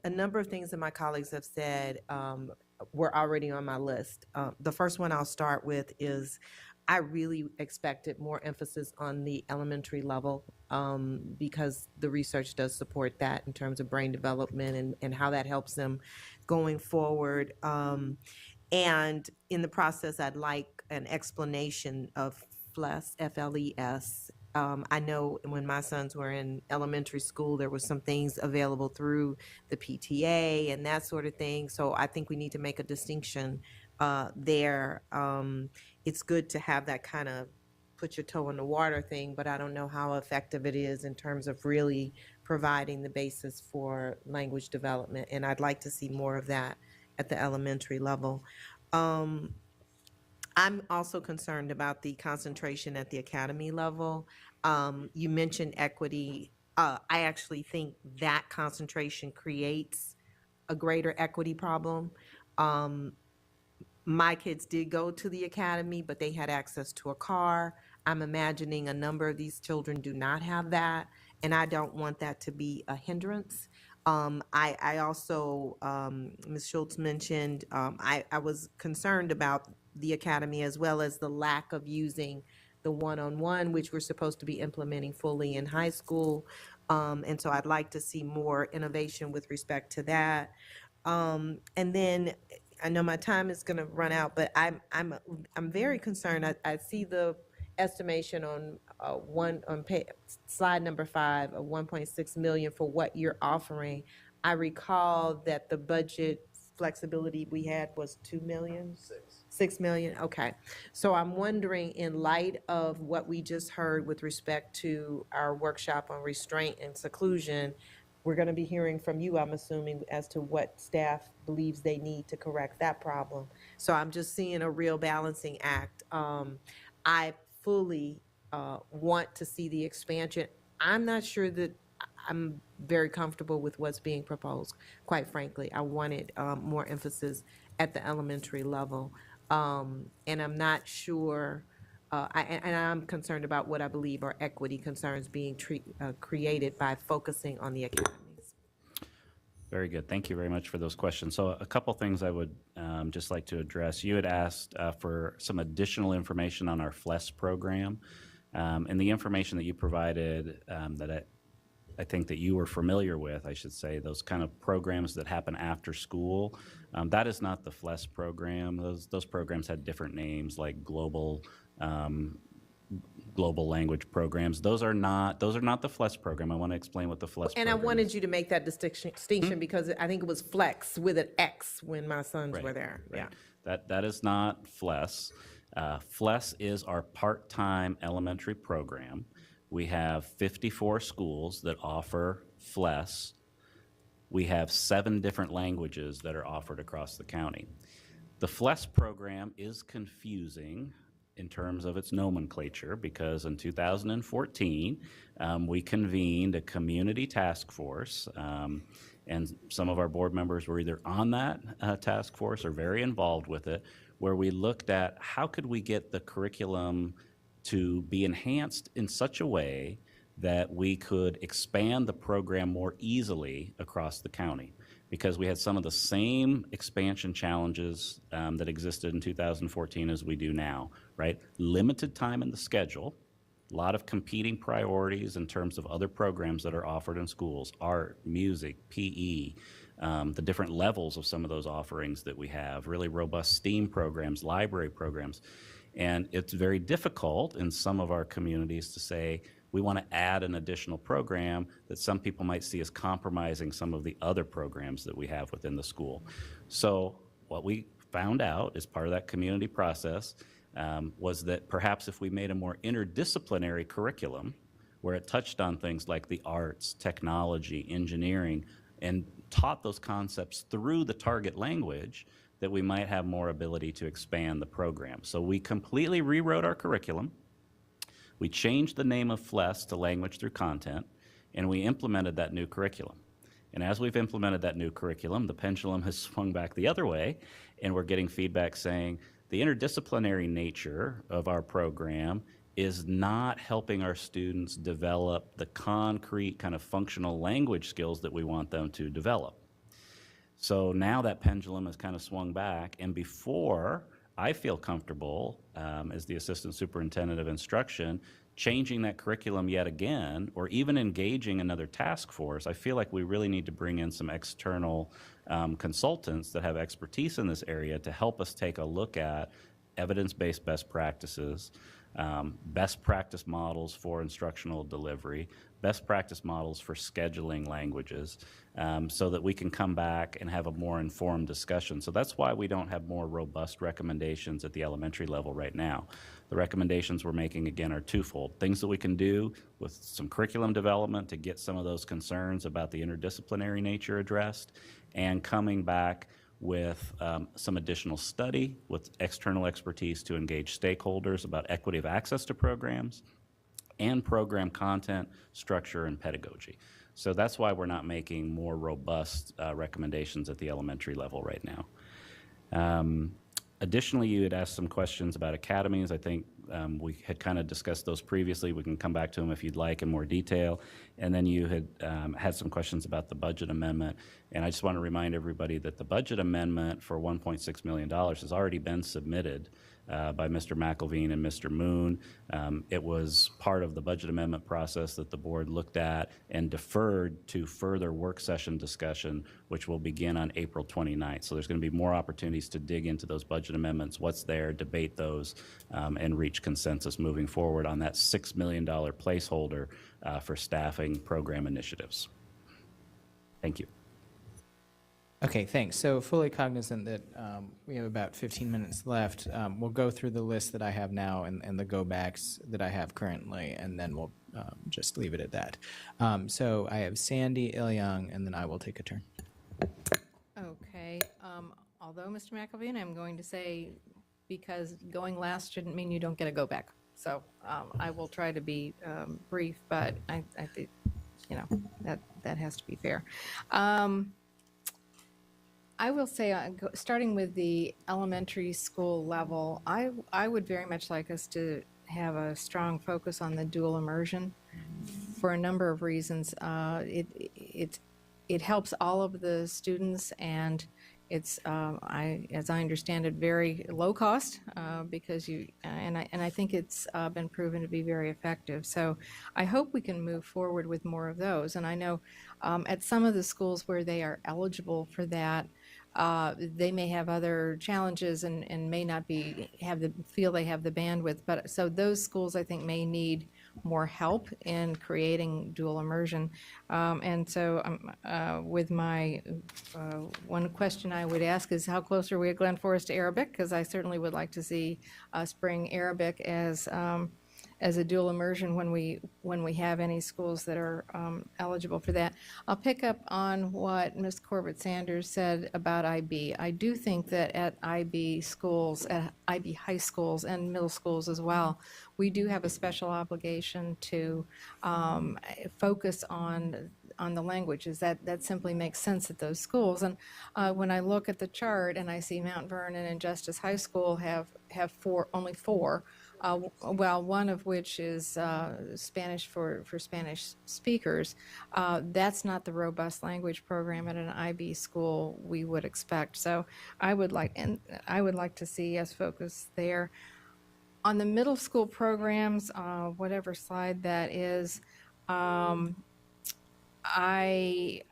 number of things that my colleagues have said were already on my list. The first one I'll start with is I really expected more emphasis on the elementary level because the research does support that in terms of brain development and how that helps them going forward. And in the process, I'd like an explanation of FLES, F-L-E-S. I know when my sons were in elementary school, there were some things available through the PTA and that sort of thing. So I think we need to make a distinction there. It's good to have that kind of put your toe in the water thing, but I don't know how effective it is in terms of really providing the basis for language development. And I'd like to see more of that at the elementary level. I'm also concerned about the concentration at the academy level. You mentioned equity. I actually think that concentration creates a greater equity problem. My kids did go to the academy, but they had access to a car. I'm imagining a number of these children do not have that, and I don't want that to be a hindrance. I also, Ms. Schultz mentioned, I was concerned about the academy as well as the lack of using the one-on-one, which we're supposed to be implementing fully in high school. And so I'd like to see more innovation with respect to that. And then I know my time is going to run out, but I'm very concerned. I see the estimation on slide number 5 of 1.6 million for what you're offering. I recall that the budget flexibility we had was 2 million? 6 million, okay. So I'm wondering, in light of what we just heard with respect to our workshop on restraint and seclusion, we're going to be hearing from you, I'm assuming, as to what staff believes they need to correct that problem. So I'm just seeing a real balancing act. I fully want to see the expansion. I'm not sure that I'm very comfortable with what's being proposed, quite frankly. I wanted more emphasis at the elementary level. And I'm not sure, and I'm concerned about what I believe are equity concerns being created by focusing on the academies. Very good. Thank you very much for those questions. So a couple things I would just like to address. You had asked for some additional information on our FLES program. And the information that you provided that I think that you were familiar with, I should say, those kind of programs that happen after school. That is not the FLES program. Those programs had different names like global language programs. Those are not the FLES program. I want to explain what the FLES And I program wanted is. you to make that distinction because I think it was flex with an X when my sons were there. Right. Yeah. That is not FLES. FLES is our part-time elementary program. We have 54 schools that offer FLES. We have 7 different languages that are offered across the county. The FLES program is confusing in terms of its nomenclature because in 2014, we convened a community task force, and some of our board members were either on that task force or very involved with it, where we looked at how could we get the curriculum to be enhanced in such a way that we could expand the program more easily across the county, because we had some of the same expansion challenges that existed in 2014 as we do now, right? Limited time in the schedule, a lot of competing priorities in terms of other programs that are offered in schools, art, music, PE, the different levels of some of those offerings that we have, really robust STEAM programs, library programs. And it's very difficult in some of our communities to say, we want to add an additional program that some people might see as compromising some of the other programs that we have within the school. So what we found out as part of that community process was that perhaps if we made a more interdisciplinary curriculum where it touched on things like the arts, technology, engineering, and taught those concepts through the target language, that we might have more ability to expand the program. So we completely rewrote our curriculum. We changed the name of FLES to Language Through Content, and we implemented that new curriculum. And as we've implemented that new curriculum, the pendulum has swung back the other way, and we're getting feedback saying the interdisciplinary nature of our program is not helping our students develop the concrete kind of functional language skills that we want them to develop. So now that pendulum has kind of swung back, and before I feel comfortable as the Assistant Superintendent of Instruction changing that curriculum yet again, or even engaging another task force, I feel like we really need to bring in some external consultants that have expertise in this area to help us take a look at evidence-based best practices, best practice models for instructional delivery, best practice models for scheduling languages, so that we can come back and have a more informed discussion. So that's why we don't have more robust recommendations at the elementary level right now. The recommendations we're making, again, are twofold. Things that we can do with some curriculum development to get some of those concerns about the interdisciplinary nature addressed, and coming back with some additional study with external expertise to engage stakeholders about equity of access to programs and program content, structure, and pedagogy. So that's why we're not making more robust recommendations at the elementary level right now. Additionally, you had asked some questions about academies. I think we had kind of discussed those previously. We can come back to them if you'd like in more detail. And then you had had some questions about the budget amendment. And I just want to remind everybody that the budget amendment for $1.6 million has already been submitted by Mr. McElveen and Mr. Moon. It was part of the budget amendment process that the board looked at and deferred to further work session discussion, which will begin on April 29th. So there's going to be more opportunities to dig into those budget amendments, what's there, debate those, and reach consensus moving forward on that $6 million placeholder for staffing program initiatives. Thank you. Okay, thanks. So fully cognizant that we have about 15 minutes left, we'll go through the list that I have now and the go-backs that I have currently, and then we'll just leave it at that. So I have Sandy, Ilyang, and then I will take a turn. Okay, although, Mr. McElveen, I'm going to say, because going last shouldn't mean you don't get a go back. So I will try to be brief, but I think, that has to be fair. I will say, starting with the elementary school level, I would very much like us to have a strong focus on the dual immersion for a number of reasons. It helps all of the students, and it's, as I understand it, very low cost because I think it's been proven to be very effective. So I hope we can move forward with more of those. And I know at some of the schools where they are eligible for that, they may have other challenges and may not feel they have the bandwidth. But so those schools, I think, may need more help in creating dual immersion. And so with my one question I would ask is, how close are we at Glen Forest to Arabic? Because I certainly would like to see us bring Arabic as a dual immersion when we have any schools that are eligible for that. I'll pick up on what Ms. Corbett Sanders said about IB. I do think that at IB schools, at IB high schools and middle schools as well, we do have a special obligation to focus on the languages. That simply makes sense at those schools. And when I look at the chart and I see Mount Vernon and Justice High School have only four, well, one of which is Spanish for Spanish speakers. That's not the robust language program at an IB school we would expect. So I would like to see us focus there. On the middle school programs, whatever slide that is, I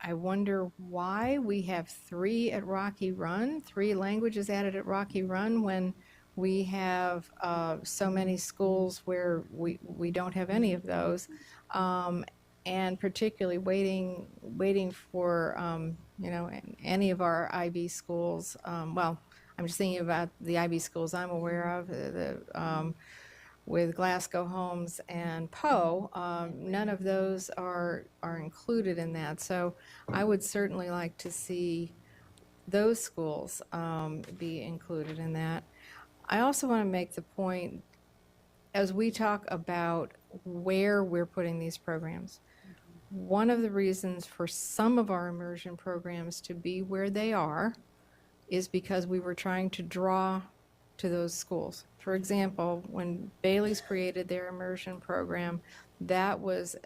wonder why we have 3 at Rocky Run, 3 languages added at Rocky Run, when we have so many schools where we don't have any of those, and particularly waiting for any of our IB schools. Well, I'm just thinking about the IB schools I'm aware of, with Glasgow, Holmes, and Poe. None of those are included in that. So I would certainly like to see those schools be included in that. I also want to make the point, as we talk about where we're putting these programs, one of the reasons for some of our immersion programs to be where they are is because we were trying to draw to those schools. For example, when Bailey's created their immersion program, that was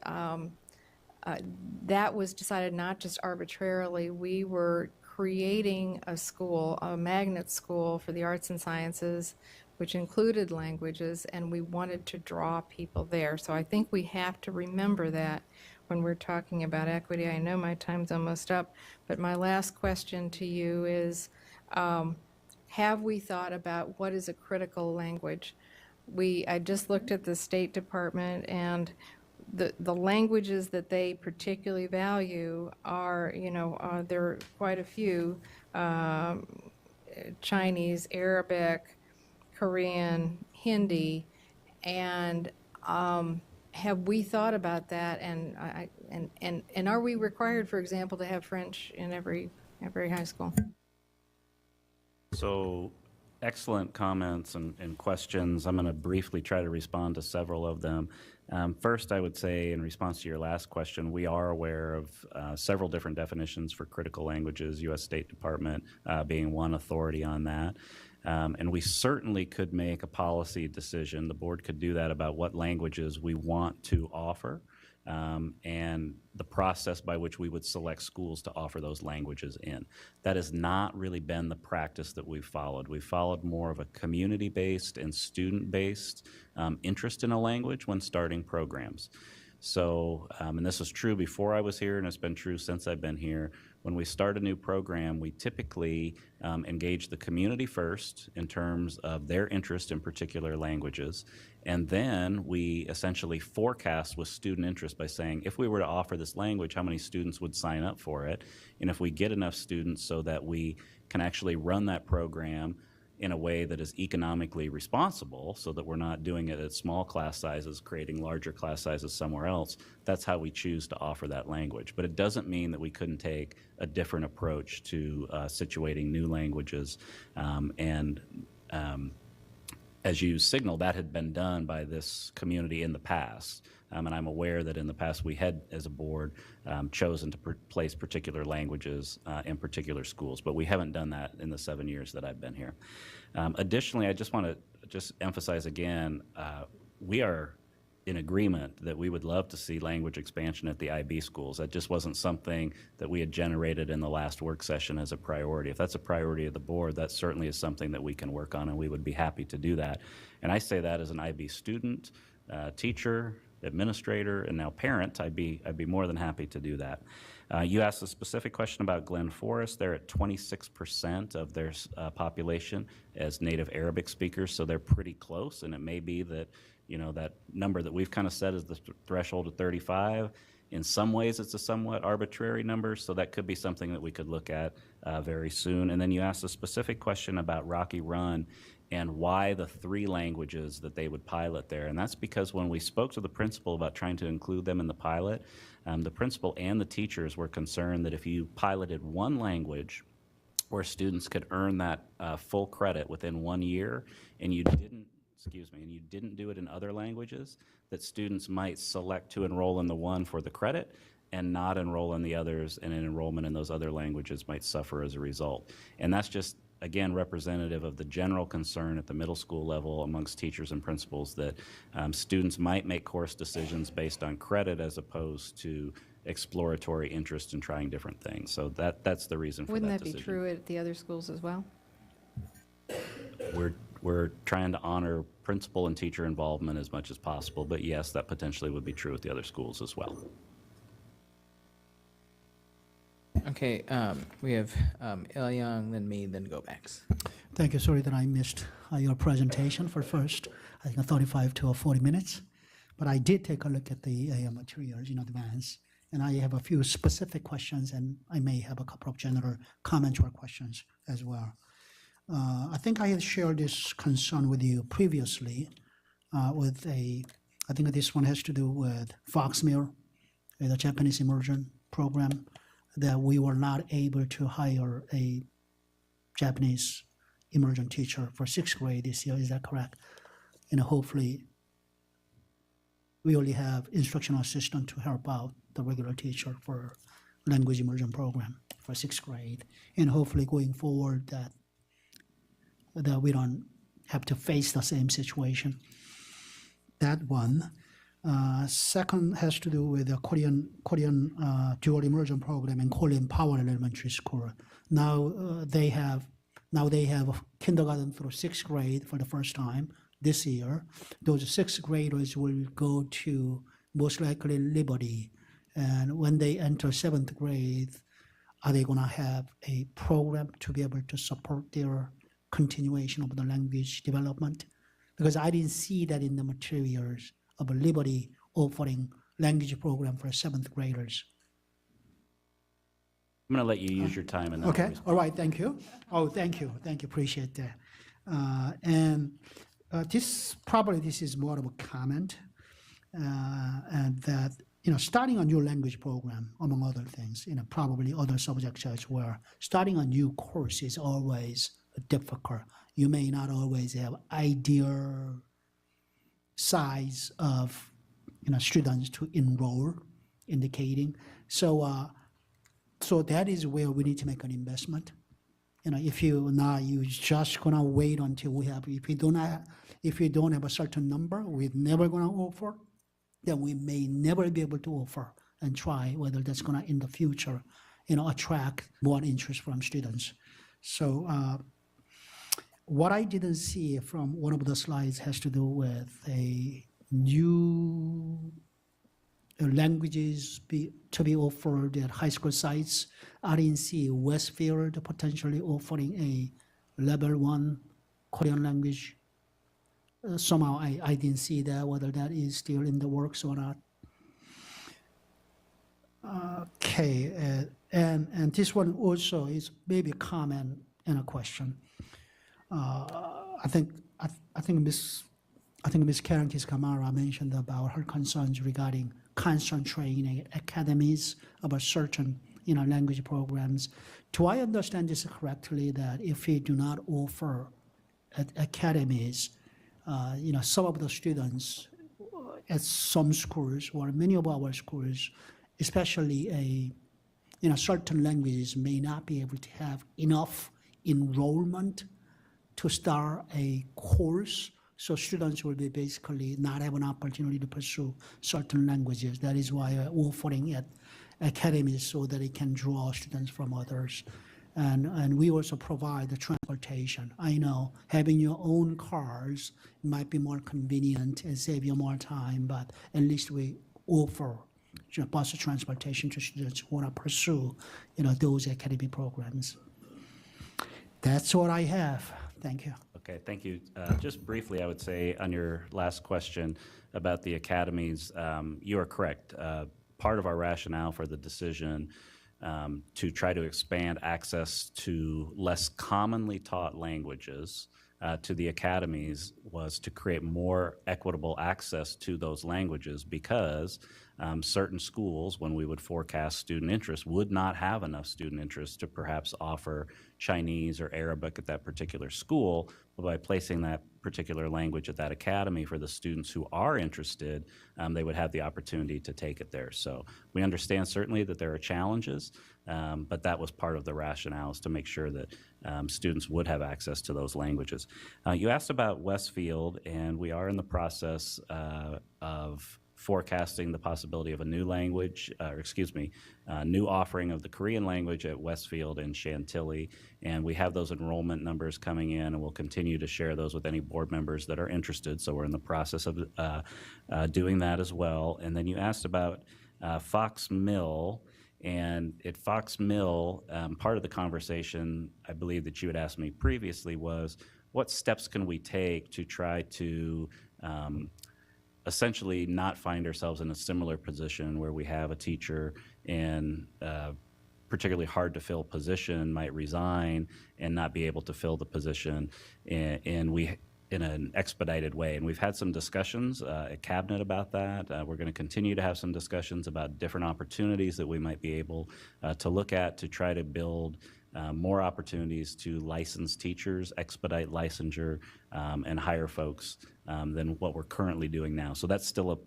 decided not just arbitrarily. We were creating a school, a magnet school for the arts and sciences, which included languages, and we wanted to draw people there. So I think we have to remember that when we're talking about equity. I know my time's almost up, but my last question to you is, have we thought about what is a critical language? I just looked at the State Department, and the languages that they particularly value are, there are quite a few, Chinese, Arabic, Korean, Hindi, and have we thought about that? And are we required, for example, to have French in every high school? So excellent comments and questions. I'm going to briefly try to respond to several of them. First, I would say, in response to your last question, we are aware of several different definitions for critical languages, U.S. State Department being one authority on that. And we certainly could make a policy decision. The board could do that about what languages we want to offer, and the process by which we would select schools to offer those languages in. That has not really been the practice that we've followed. We've followed more of a community-based and student-based interest in a language when starting programs. So, and this was true before I was here, and it's been true since I've been here. When we start a new program, we typically engage the community first in terms of their interest in particular languages. And then we essentially forecast with student interest by saying, if we were to offer this language, how many students would sign up for it? And if we get enough students so that we can actually run that program in a way that is economically responsible, so that we're not doing it at small class sizes, creating larger class sizes somewhere else, that's how we choose to offer that language. But it doesn't mean that we couldn't take a different approach to situating new languages and as you signaled, that had been done by this community in the past. And I'm aware that in the past we had, as a board, chosen to place particular languages in particular schools, but we haven't done that in the 7 years that I've been here. Additionally, I just want to emphasize again, we are in agreement that we would love to see language expansion at the IB schools. That just wasn't something that we had generated in the last work session as a priority. If that's a priority of the board, that certainly is something that we can work on, and we would be happy to do that. And I say that as an IB student, teacher, administrator, and now parent. I'd be more than happy to do that. You asked a specific question about Glen Forest. They're at 26% of their population as native Arabic speakers, so they're pretty close, and it may be that that number that we've kind of set as the threshold of 35. In some ways, it's a somewhat arbitrary number, so that could be something that we could look at very soon. And then you asked a specific question about Rocky Run and why the 3 languages that they would pilot there. And that's because when we spoke to the principal about trying to include them in the pilot, the principal and the teachers were concerned that if you piloted one language where students could earn that full credit within 1 year, and you didn't do it in other languages, that students might select to enroll in the one for the credit and not enroll in the others, and an enrollment in those other languages might suffer as a result. And that's just, again, representative of the general concern at the middle school level amongst teachers and principals that students might make course decisions based on credit as opposed to exploratory interest in trying different things. So that's the reason for Wouldn't that that decision. be true at the other schools as well? We're trying to honor principal and teacher involvement as much as possible, but yes, that potentially would be true at the other schools as well. Okay, we have Il Young, then me, then Gobax. Thank you. Sorry that I missed your presentation for first, I think 35 to 40 minutes. But I did take a look at the materials in advance, and I have a few specific questions, and I may have a couple of general comments or questions as well. I think I had shared this concern with you previously I think this one has to do with Foxmere, the Japanese immersion program, that we were not able to hire a Japanese immersion teacher for 6th grade this year. Is that correct? And hopefully we only have instructional assistant to help out the regular teacher for language immersion program for 6th grade. And hopefully going forward that we don't have to face the same situation. That one. Second has to do with the Korean dual immersion program in Korean Power Elementary School. Now they have kindergarten through 6th grade for the first time this year. Those 6th graders will go to most likely Liberty, and when they enter 7th grade, are they going to have a program to be able to support their continuation of the language development? Because I didn't see that in the materials of Liberty offering language program for 7th graders. I'm going to let you use your time and then Okay, I'll respond. all right, thank you. Oh, thank you, appreciate that. This is more of a comment, and that, starting a new language program, among other things, probably other subjects as well, starting a new course is always difficult. You may not always have ideal size of students to enroll, indicating. So that is where we need to make an investment. If you just gonna wait until we have. If you don't have a certain number, we're never gonna offer. Then we may never be able to offer and try whether that's gonna in the future, attract more interest from students. So what I didn't see from one of the slides has to do with a new languages to be offered at high school sites. I didn't see Westfield potentially offering a level 1 Korean language. Somehow I didn't see that, whether that is still in the works or not. Okay, and this one also is maybe a comment and a question. I think Miss Karen Kamara mentioned about her concerns regarding concentrating academies about certain language programs. Do I understand this correctly, that if we do not offer at academies, some of the students at some schools or many of our schools, especially certain languages may not be able to have enough enrollment to start a course. So students will be basically not have an opportunity to pursue certain languages. That is why we're offering at Academies so that it can draw students from others. And we also provide the transportation. I know having your own cars might be more convenient and save you more time, but at least we offer bus transportation to students who want to pursue, those academy programs. That's what I have. Thank you. Okay, thank you. Just briefly, I would say on your last question about the academies, you are correct. Part of our rationale for the decision to try to expand access to less commonly taught languages to the academies was to create more equitable access to those languages, because certain schools, when we would forecast student interest, would not have enough student interest to perhaps offer Chinese or Arabic at that particular school. But by placing that particular language at that academy for the students who are interested, they would have the opportunity to take it there. So we understand certainly that there are challenges, but that was part of the rationale, is to make sure that students would have access to those languages. You asked about Westfield, and we are in the process of forecasting the possibility of a new language, new offering of the Korean language at Westfield and Chantilly. And we have those enrollment numbers coming in, and we'll continue to share those with any board members that are interested. So we're in the process of doing that as well. And then you asked about Fox Mill. And at Fox Mill, part of the conversation I believe that you had asked me previously was, what steps can we take to try to essentially not find ourselves in a similar position where we have a teacher in a particularly hard to fill position might resign and not be able to fill the position, and we in an expedited way. And we've had some discussions at Cabinet about that. We're going to continue to have some discussions about different opportunities that we might be able to look at to try to build more opportunities to license teachers, expedite licensure, and hire folks than what we're currently doing now. So that's still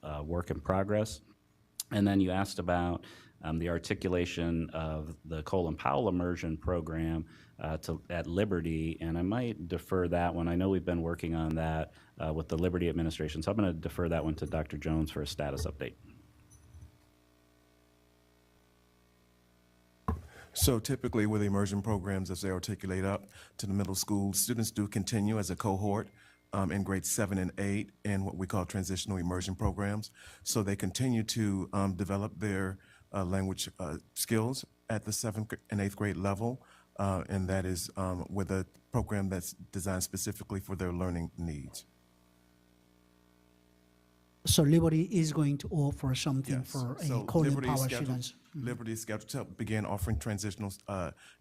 a work in progress. And then you asked about the articulation of the Colin Powell Immersion program at Liberty, and I might defer that one. I know we've been working on that with the Liberty administration, so I'm going to defer that one to Dr. Jones for a status update. So typically with immersion programs, as they articulate up to the middle school, students do continue as a cohort in grades 7 and 8 in what we call transitional immersion programs. So they continue to develop their language skills at the 7th and 8th grade level, and that is with a program that's designed specifically for their learning needs. So Liberty is going to offer something Yes. for So a Colin Liberty is Powell scheduled- students. Liberty is scheduled to begin offering transitional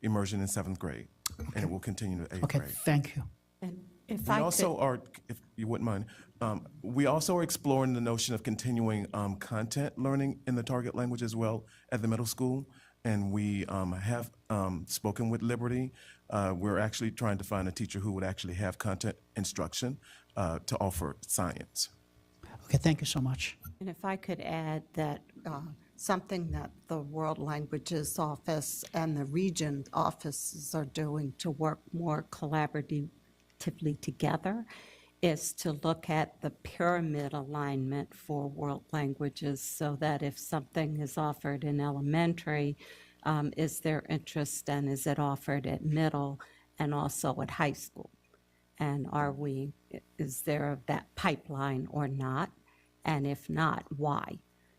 immersion in 7th grade, and it will continue to 8th Okay, grade. thank you. And if We I also could, are, if you wouldn't mind, we also are exploring the notion of continuing content learning in the target language as well at the middle school. And we have spoken with Liberty. We're actually trying to find a teacher who would actually have content instruction to offer science. Okay, thank you so much. and if I could add that something that the World Languages Office and the region offices are doing to work more collaboratively together is to look at the pyramid alignment for world languages, so that if something is offered in elementary, is there interest, and is it offered at middle and also at high school? And is there that pipeline or not? And if not, why?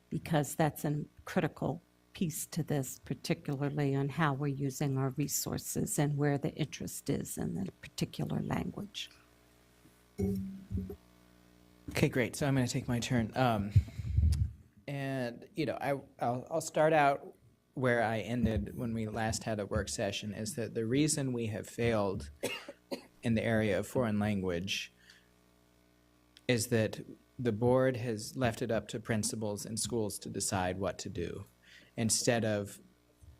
Because that's a critical piece to this, particularly on how we're using our resources and where the interest is in the particular language. Okay, great. So I'm going to take my turn. And, I'll start out where I ended when we last had a work session, is that the reason we have failed in the area of foreign language is that the board has left it up to principals and schools to decide what to do, instead of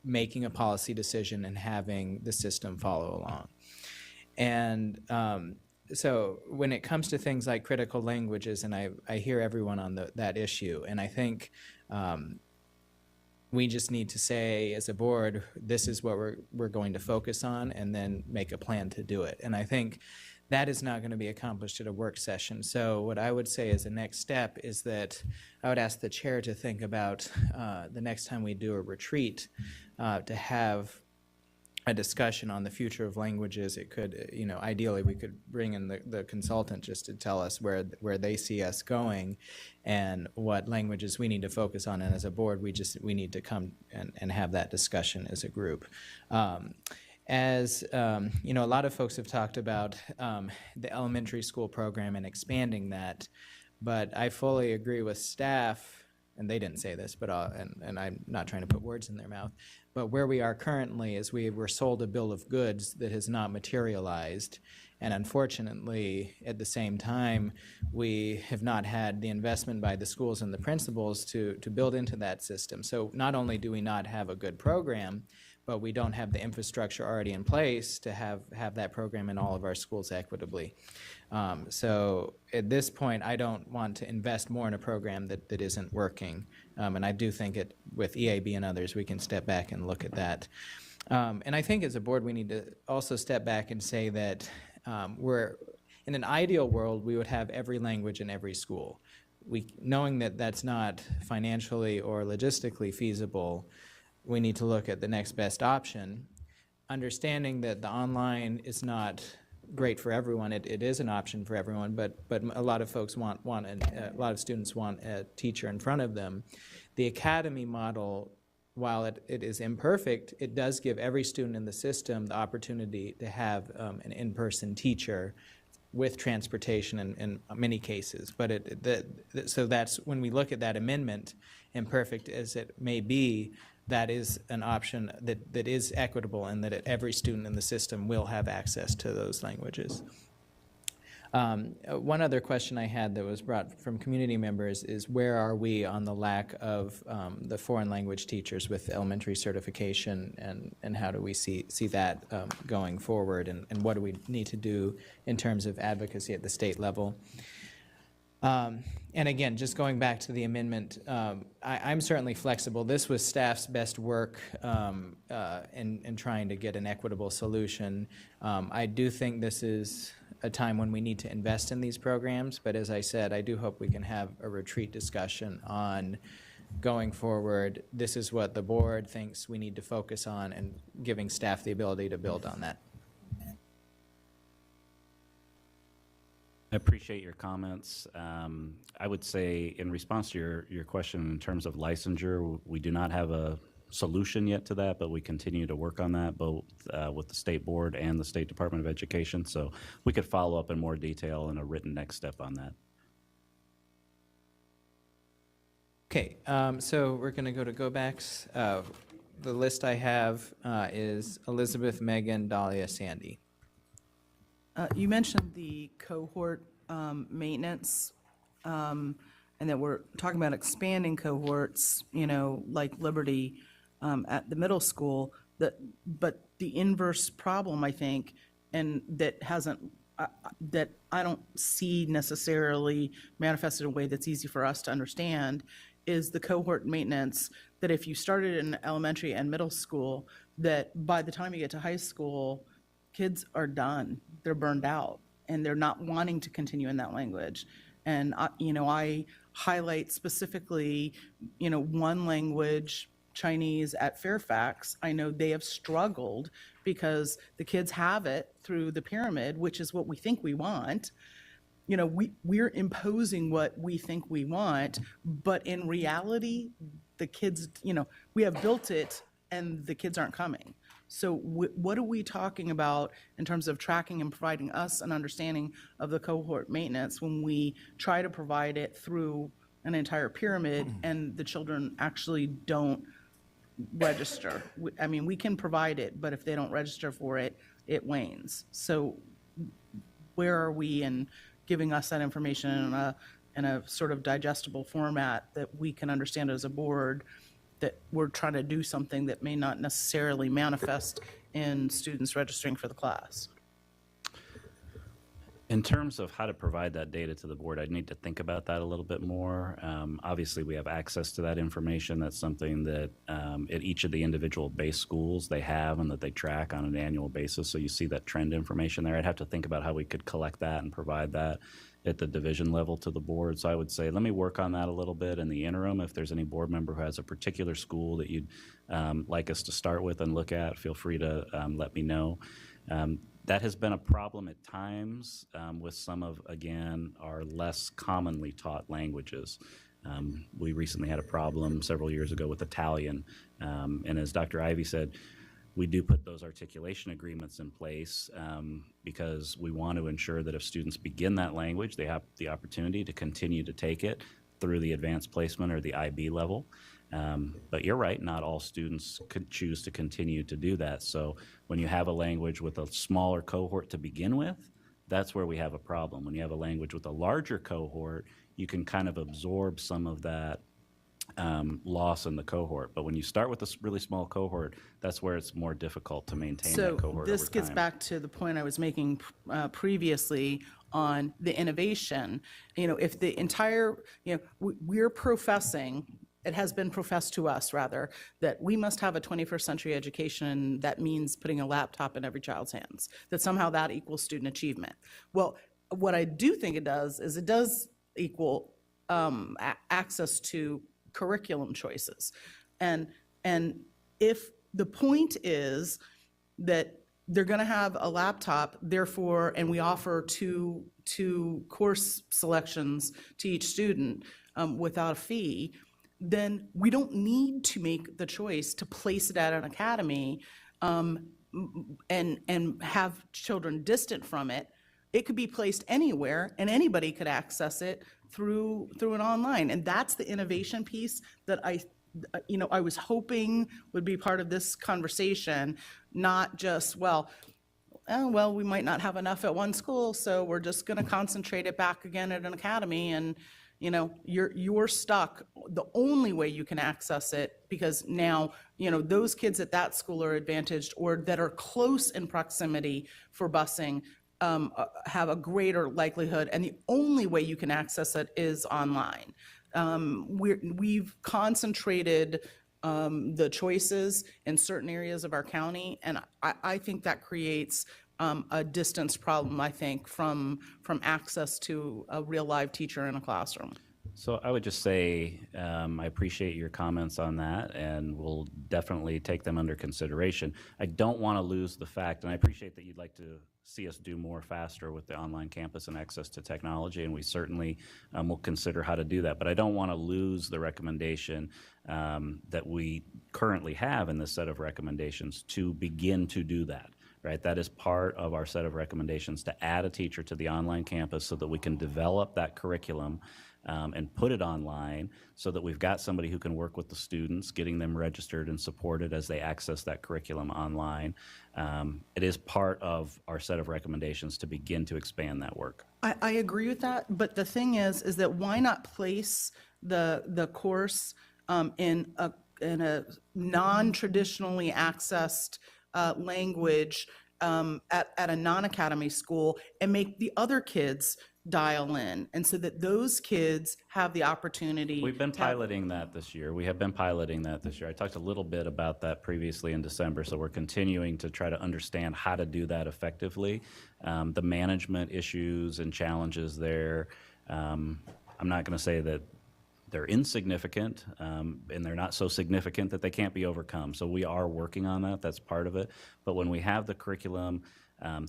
making a policy decision and having the system follow along. And so when it comes to things like critical languages, and I hear everyone on that issue, and I think we just need to say as a board, this is what we're going to focus on, and then make a plan to do it. And I think that is not going to be accomplished at a work session. So what I would say as a next step is that I would ask the chair to think about the next time we do a retreat to have a discussion on the future of languages. It could, ideally we could bring in the consultant just to tell us where they see us going and what languages we need to focus on. And as a board, we need to come and have that discussion as a group. A lot of folks have talked about the elementary school program and expanding that, but I fully agree with staff, and they didn't say this, but and I'm not trying to put words in their mouth, but where we are currently is we were sold a bill of goods that has not materialized, and unfortunately, at the same time, we have not had the investment by the schools and the principals to build into that system. So not only do we not have a good program, but we don't have the infrastructure already in place to have that program in all of our schools equitably. So at this point, I don't want to invest more in a program that isn't working. And I do think with EAB and others, we can step back and look at that. And I think as a board, we need to also step back and say that we're, in an ideal world, we would have every language in every school. Knowing that that's not financially or logistically feasible, we need to look at the next best option, understanding that the online is not great for everyone. It is an option for everyone, but a lot of folks a lot of students want a teacher in front of them. The Academy model, while it is imperfect, it does give every student in the system the opportunity to have an in-person teacher with transportation in many cases. But so that's when we look at that amendment, imperfect as it may be, that is an option that is equitable, and that every student in the system will have access to those languages. One other question I had that was brought from community members is where are we on the lack of the foreign language teachers with elementary certification, and how do we see that going forward, and what do we need to do in terms of advocacy at the state level? And again, just going back to the amendment, I'm certainly flexible. This was staff's best work in trying to get an equitable solution. I do think this is a time when we need to invest in these programs, but as I said, I do hope we can have a retreat discussion on going forward. This is what the board thinks we need to focus on, and giving staff the ability to build on that. I appreciate your comments. I would say in response to your question in terms of licensure, we do not have a solution yet to that, but we continue to work on that both with the state board and the State Department of Education. So we could follow up in more detail in a written next step on that. Okay, so we're going to go backs. The list I have is Elizabeth, Megan, Dahlia, Sandy. You mentioned the cohort maintenance, and that we're talking about expanding cohorts, like Liberty at the middle school. But the inverse problem, I think, and that I don't see necessarily manifested in a way that's easy for us to understand, is the cohort maintenance, that if you started in elementary and middle school, that by the time you get to high school, kids are done, they're burned out, and they're not wanting to continue in that language. And, I highlight specifically, one language, Chinese at Fairfax. I know they have struggled because the kids have it through the pyramid, which is what we think we want. We're imposing what we think we want, but in reality, the kids, we have built it and the kids aren't coming. So what are we talking about in terms of tracking and providing us an understanding of the cohort maintenance when we try to provide it through an entire pyramid and the children actually don't register? We can provide it, but if they don't register for it, it wanes. So where are we in giving us that information in a sort of digestible format that we can understand as a board, that we're trying to do something that may not necessarily manifest in students registering for the class? In terms of how to provide that data to the board, I'd need to think about that a little bit more. Obviously, we have access to that information. That's something that at each of the individual base schools they have and that they track on an annual basis. So you see that trend information there. I'd have to think about how we could collect that and provide that at the division level to the board. So I would say, let me work on that a little bit in the interim. If there's any board member who has a particular school that you'd like us to start with and look at, feel free to let me know. That has been a problem at times with some of, again, our less commonly taught languages. We recently had a problem several years ago with Italian, and as Dr. Ivy said, we do put those articulation agreements in place because we want to ensure that if students begin that language, they have the opportunity to continue to take it through the advanced placement or the IB level. But you're right, not all students could choose to continue to do that. So when you have a language with a smaller cohort to begin with, that's where we have a problem. When you have a language with a larger cohort, you can kind of absorb some of that loss in the cohort. But when you start with a really small cohort, that's where it's more difficult to maintain that cohort So this over gets time. back to the point I was making previously on the innovation. If the entire, we're professing, it has been professed to us, rather, that we must have a 21st century education. That means putting a laptop in every child's hands, that somehow that equals student achievement. Well, what I do think it does is it does equal access to curriculum choices. And if the point is that they're going to have a laptop, therefore, and we offer two course selections to each student without a fee, then we don't need to make the choice to place it at an academy and have children distant from it. It could be placed anywhere, and anybody could access it through an online. And that's the innovation piece that I was hoping would be part of this conversation, not just, we might not have enough at one school, so we're just going to concentrate it back again at an academy. And you're stuck. The only way you can access it, because now, those kids at that school are advantaged or that are close in proximity for busing have a greater likelihood, and the only way you can access it is online. We've concentrated the choices in certain areas of our county, and I think that creates a distance problem, I think, from access to a real live teacher in a classroom. So I would just say I appreciate your comments on that, and we'll definitely take them under consideration. I don't want to lose the fact, and I appreciate that you'd like to see us do more faster with the online campus and access to technology, and we certainly will consider how to do that. But I don't want to lose the recommendation that we currently have in this set of recommendations to begin to do that. Right, that is part of our set of recommendations, to add a teacher to the online campus so that we can develop that curriculum and put it online so that we've got somebody who can work with the students, getting them registered and supported as they access that curriculum online. It is part of our set of recommendations to begin to expand that work. I agree with that, but the thing is that why not place the course in a non-traditionally accessed language at a non-academy school and make the other kids dial in, and so that those kids have the opportunity. We've been piloting that this year. We have been piloting that this year. I talked a little bit about that previously in December, so we're continuing to try to understand how to do that effectively. The management issues and challenges there, I'm not going to say that they're insignificant, and they're not so significant that they can't be overcome. So we are working on that. That's part of it. But when we have the curriculum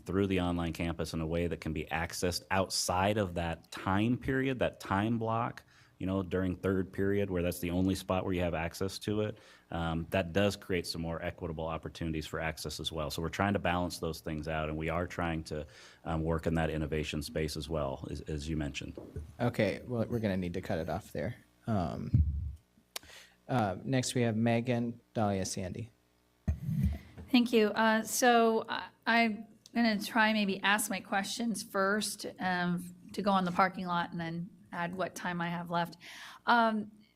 through the online campus in a way that can be accessed outside of that time period, that time block, during third period, where that's the only spot where you have access to it, that does create some more equitable opportunities for access as well. So we're trying to balance those things out, and we are trying to work in that innovation space as well, as you mentioned. Okay, well, we're going to need to cut it off there. Next, we have Megan, Dahlia, Sandy. Thank you. So I'm going to try maybe ask my questions first to go on the parking lot and then add what time I have left.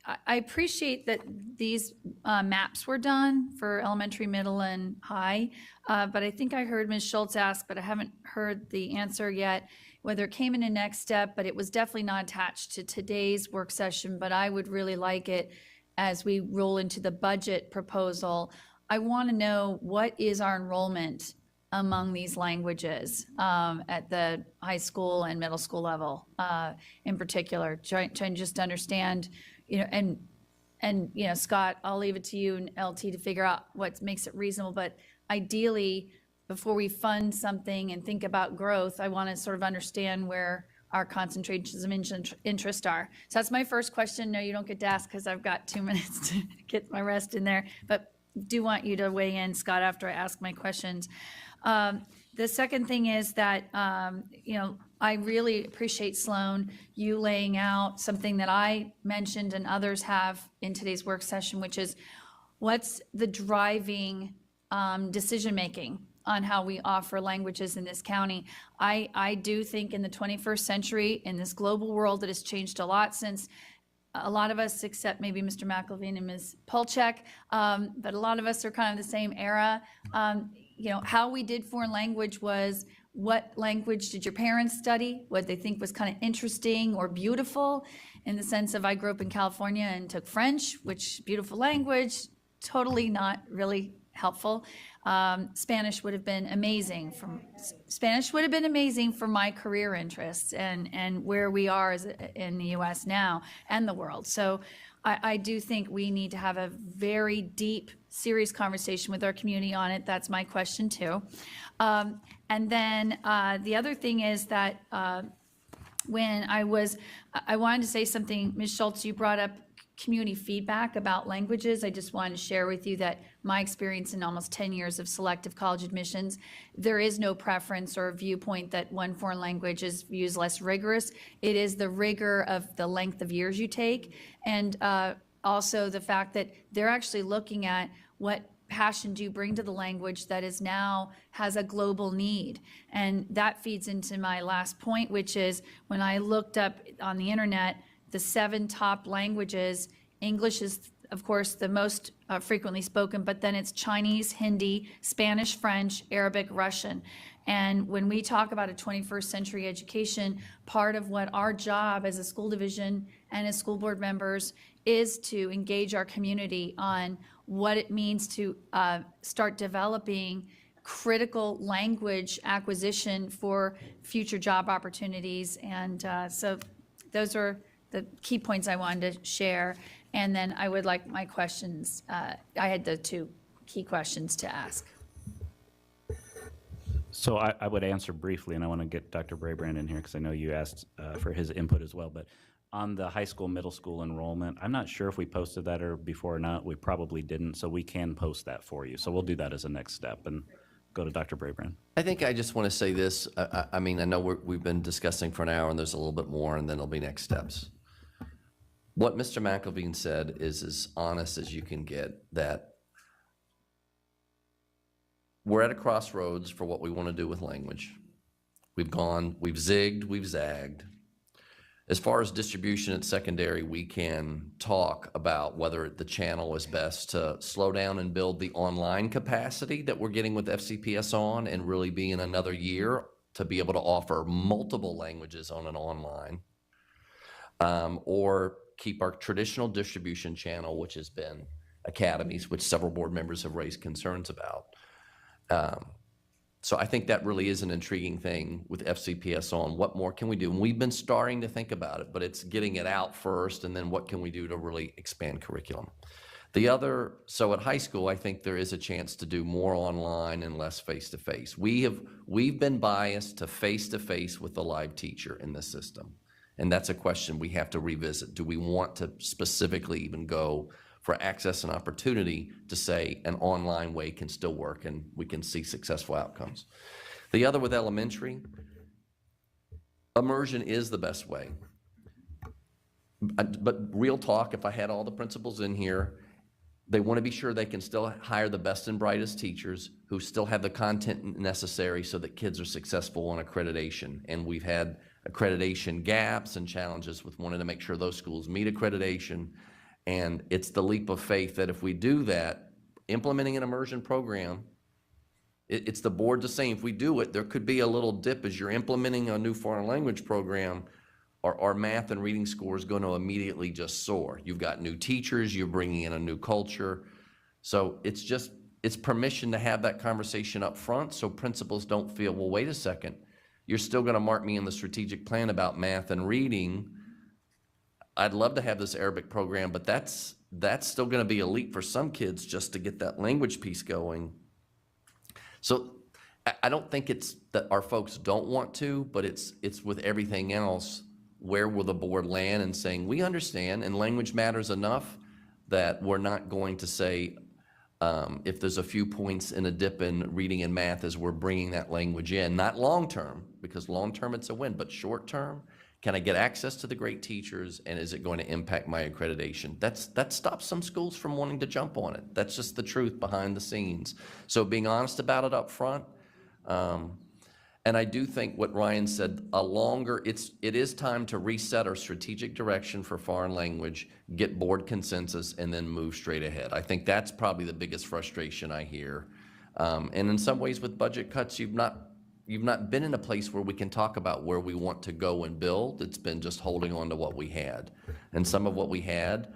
I appreciate that these maps were done for elementary, middle, and high, but I think I heard Ms. Schultz ask, but I haven't heard the answer yet, whether it came in a next step, but it was definitely not attached to today's work session, but I would really like it as we roll into the budget proposal. I want to know what is our enrollment among these languages at the high school and middle school level in particular, trying to just understand, and Scott, I'll leave it to you and LT to figure out what makes it reasonable, but ideally, before we fund something and think about growth, I want to sort of understand where our concentrations of interest are. So that's my first question. No, you don't get to ask because I've got 2 minutes to get my rest in there, but do want you to weigh in, Scott, after I ask my questions. The second thing is that, I really appreciate, Sloan, you laying out something that I mentioned and others have in today's work session, which is what's the driving decision-making on how we offer languages in this county. I do think in the 21st century, in this global world that has changed a lot since a lot of us, except maybe Mr. McElveen and Ms. Polchek, but a lot of us are kind of the same era. How we did foreign language was, what language did your parents study? What they think was kind of interesting or beautiful, in the sense of, I grew up in California and took French, which beautiful language, totally not really helpful. Spanish would have been amazing for my career interests and where we are in the U.S. now and the world. So I do think we need to have a very deep, serious conversation with our community on it. That's my question too. And then the other thing is that when I wanted to say something, Ms. Schultz, you brought up community feedback about languages. I just wanted to share with you that my experience in almost 10 years of selective college admissions, there is no preference or viewpoint that one foreign language is viewed as less rigorous. It is the rigor of the length of years you take, and also the fact that they're actually looking at what passion do you bring to the language that is now has a global need. And that feeds into my last point, which is when I looked up on the internet, the 7 top languages, English is, of course, the most frequently spoken, but then it's Chinese, Hindi, Spanish, French, Arabic, Russian. And when we talk about a 21st century education, part of what our job as a school division and as school board members is to engage our community on what it means to start developing critical language acquisition for future job opportunities. And so those are the key points I wanted to share. And then I would like my questions. I had the 2 key questions to ask. So I would answer briefly, and I want to get Dr. Brabrand in here because I know you asked for his input as well. But on the high school, middle school enrollment, I'm not sure if we posted that before or not. We probably didn't, so we can post that for you. So we'll do that as a next step. And go to Dr. Brabrand. I think I just want to say this. I mean, I know we've been discussing for an hour, and there's a little bit more, and then there'll be next steps. What Mr. McElveen said is as honest as you can get, that we're at a crossroads for what we want to do with language. We've zigged, we've zagged. As far as distribution at secondary, we can talk about whether the channel is best to slow down and build the online capacity that we're getting with FCPS on, and really be in another year to be able to offer multiple languages on an online, or keep our traditional distribution channel, which has been Academies, which several board members have raised concerns about. So I think that really is an intriguing thing with FCPS on what more can we do? And we've been starting to think about it, but it's getting it out first, and then what can we do to really expand curriculum? So at high school, I think there is a chance to do more online and less face-to-face. We've been biased to face-to-face with the live teacher in this system. And that's a question we have to revisit. Do we want to specifically even go for access and opportunity to say an online way can still work and we can see successful outcomes? The other with elementary, immersion is the best way. But real talk, if I had all the principals in here, they want to be sure they can still hire the best and brightest teachers who still have the content necessary so that kids are successful on accreditation. And we've had accreditation gaps and challenges with wanting to make sure those schools meet accreditation. And it's the leap of faith that if we do that, implementing an immersion program, it's the board just saying, if we do it, there could be a little dip as you're implementing a new foreign language program. Our math and reading score is going to immediately just soar. You've got new teachers, you're bringing in a new culture. So it's permission to have that conversation up front so principals don't feel, well, wait a second, you're still going to mark me in the strategic plan about math and reading. I'd love to have this Arabic program, but that's still going to be a leap for some kids just to get that language piece going. So I don't think it's that our folks don't want to, but it's with everything else, where will the board land and saying, we understand and language matters enough that we're not going to say, if there's a few points in a dip in reading and math as we're bringing that language in, not long-term, because long-term it's a win, but short-term, can I get access to the great teachers and is it going to impact my accreditation? That stops some schools from wanting to jump on it. That's just the truth behind the scenes. So being honest about it up front, and I do think what Ryan said, it is time to reset our strategic direction for foreign language, get board consensus, and then move straight ahead. I think that's probably the biggest frustration I hear. And in some ways with budget cuts, you've not been in a place where we can talk about where we want to go and build. It's been just holding on to what we had. And some of what we had,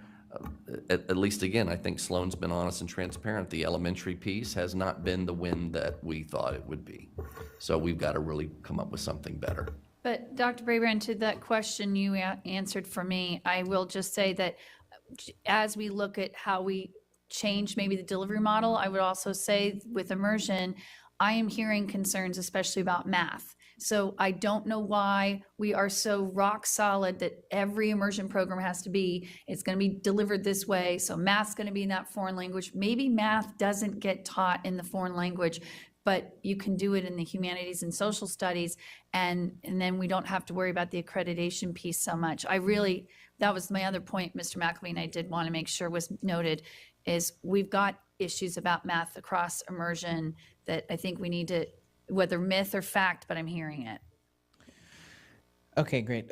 at least again, I think Sloan's been honest and transparent. The elementary piece has not been the win that we thought it would be. So we've got to really come up with something better. But Dr. Brabrand, to that question you answered for me, I will just say that as we look at how we change maybe the delivery model, I would also say with immersion, I am hearing concerns, especially about math. So I don't know why we are so rock solid that every immersion program has to be, it's going to be delivered this way. So math's going to be in that foreign language. Maybe math doesn't get taught in the foreign language, but you can do it in the humanities and social studies. And then we don't have to worry about the accreditation piece so much. That was my other point, Mr. McElveen, I did want to make sure was noted, is we've got issues about math across immersion that I think we need to, whether myth or fact, but I'm hearing it. Okay, great.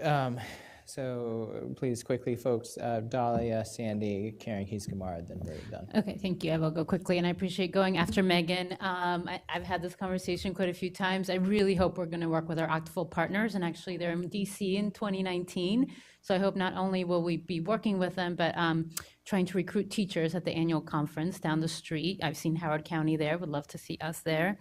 So please quickly, folks, Dahlia, Sandy, Karen, Kamara, then we're done. Okay, thank you. I will go quickly, and I appreciate going after Megan. I've had this conversation quite a few times. I really hope we're going to work with our Octaful partners, and actually they're in DC in 2019. So I hope not only will we be working with them, but trying to recruit teachers at the annual conference down the street. I've seen Howard County there. Would love to see us there.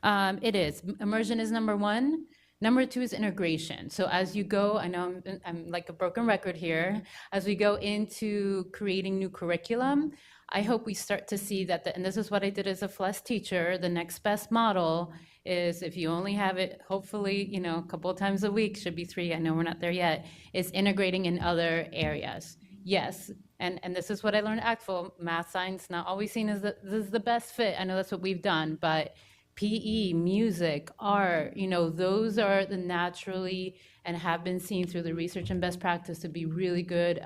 Immersion is number one. Number two is integration. So as you go, I know I'm like a broken record here, as we go into creating new curriculum, I hope we start to see that, and this is what I did as a FLES teacher, the next best model is, if you only have it, hopefully, a couple of times a week, should be 3, I know we're not there yet, is integrating in other areas. Yes, and this is what I learned at Octaful, math, science, not always seen as the best fit. I know that's what we've done, but PE, music, art, those are the naturally and have been seen through the research and best practice to be really good